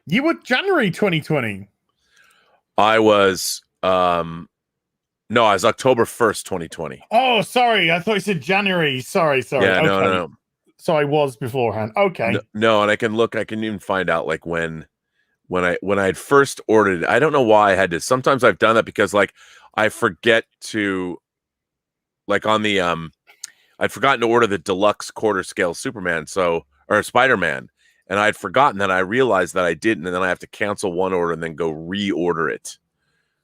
You were January 2020.
I was I was October 1st, 2020.
Oh, sorry. I thought you said January. Sorry.
Yeah,
okay.
no.
So I was beforehand. Okay.
No, and I can even find out like when I had first ordered. I don't know why I had to. Sometimes I've done that because like I forget to, like on the I'd forgotten to order the deluxe quarter scale Superman, or Spider-Man, and I'd forgotten that. I realized that I didn't, and then I have to cancel one order and then go reorder it,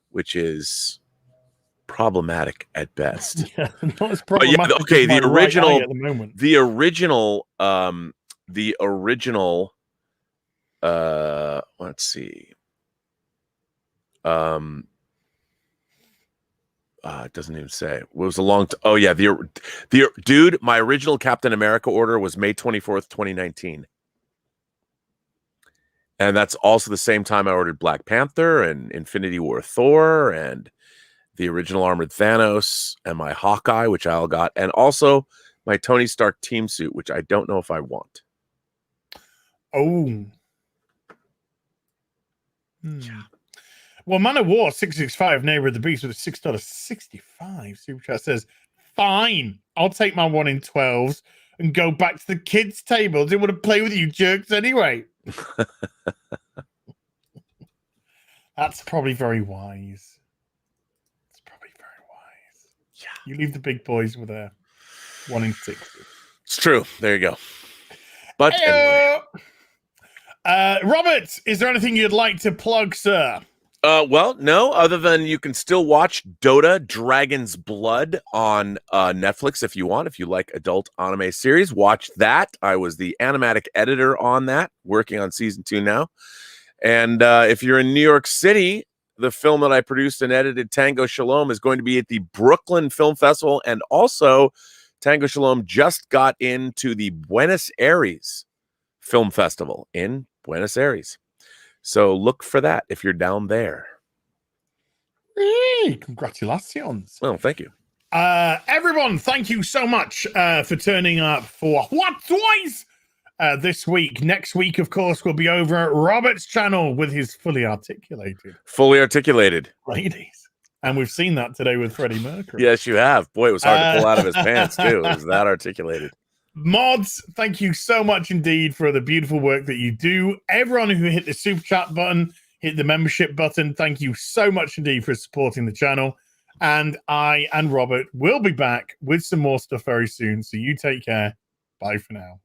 which is problematic at best.
Yeah, not as problematic.
But yeah, okay, the original,
at the moment.
the original, let's see, it doesn't even say. It was a long time. Oh yeah, the dude, my original Captain America order was May 24th, 2019. And that's also the same time I ordered Black Panther and Infinity War Thor and the original Armored Thanos and my Hawkeye, which I all got, and also my Tony Stark team suit, which I don't know if I want.
Oh. Yeah. Well, Man of War 665, Neighbor of the Beast with a $6.65 super chat says, fine, I'll take my 1 in 12s and go back to the kids' table. Didn't want to play with you jerks anyway. That's probably very wise. It's probably very wise. Yeah. You leave the big boys with a 1 in 6.
It's true. There you go. But anyway.
Robert, is there anything you'd like to plug, sir?
Well, no, other than you can still watch Dota Dragon's Blood on Netflix if you want. If you like adult anime series, watch that. I was the animatic editor on that, working on season 2 now. And if you're in New York City, the film that I produced and edited, Tango Shalom, is going to be at the Brooklyn Film Festival. And also, Tango Shalom just got into the Buenos Aires Film Festival in Buenos Aires. So look for that if you're down there.
Hey, congratulations.
Well, thank you.
Everyone, thank you so much for turning up for What Twice this week. Next week, of course, we'll be over at Robert's channel with his fully articulated ladies. And we've seen that today with Freddie Mercury.
Yes, you have. Boy, it was hard to pull out of his pants, too. It was that articulated.
Mods, thank you so much indeed for the beautiful work that you do. Everyone who hit the super chat button, hit the membership button. Thank you so much indeed for supporting the channel. And I and Robert will be back with some more stuff very soon. So you take care. Bye for now.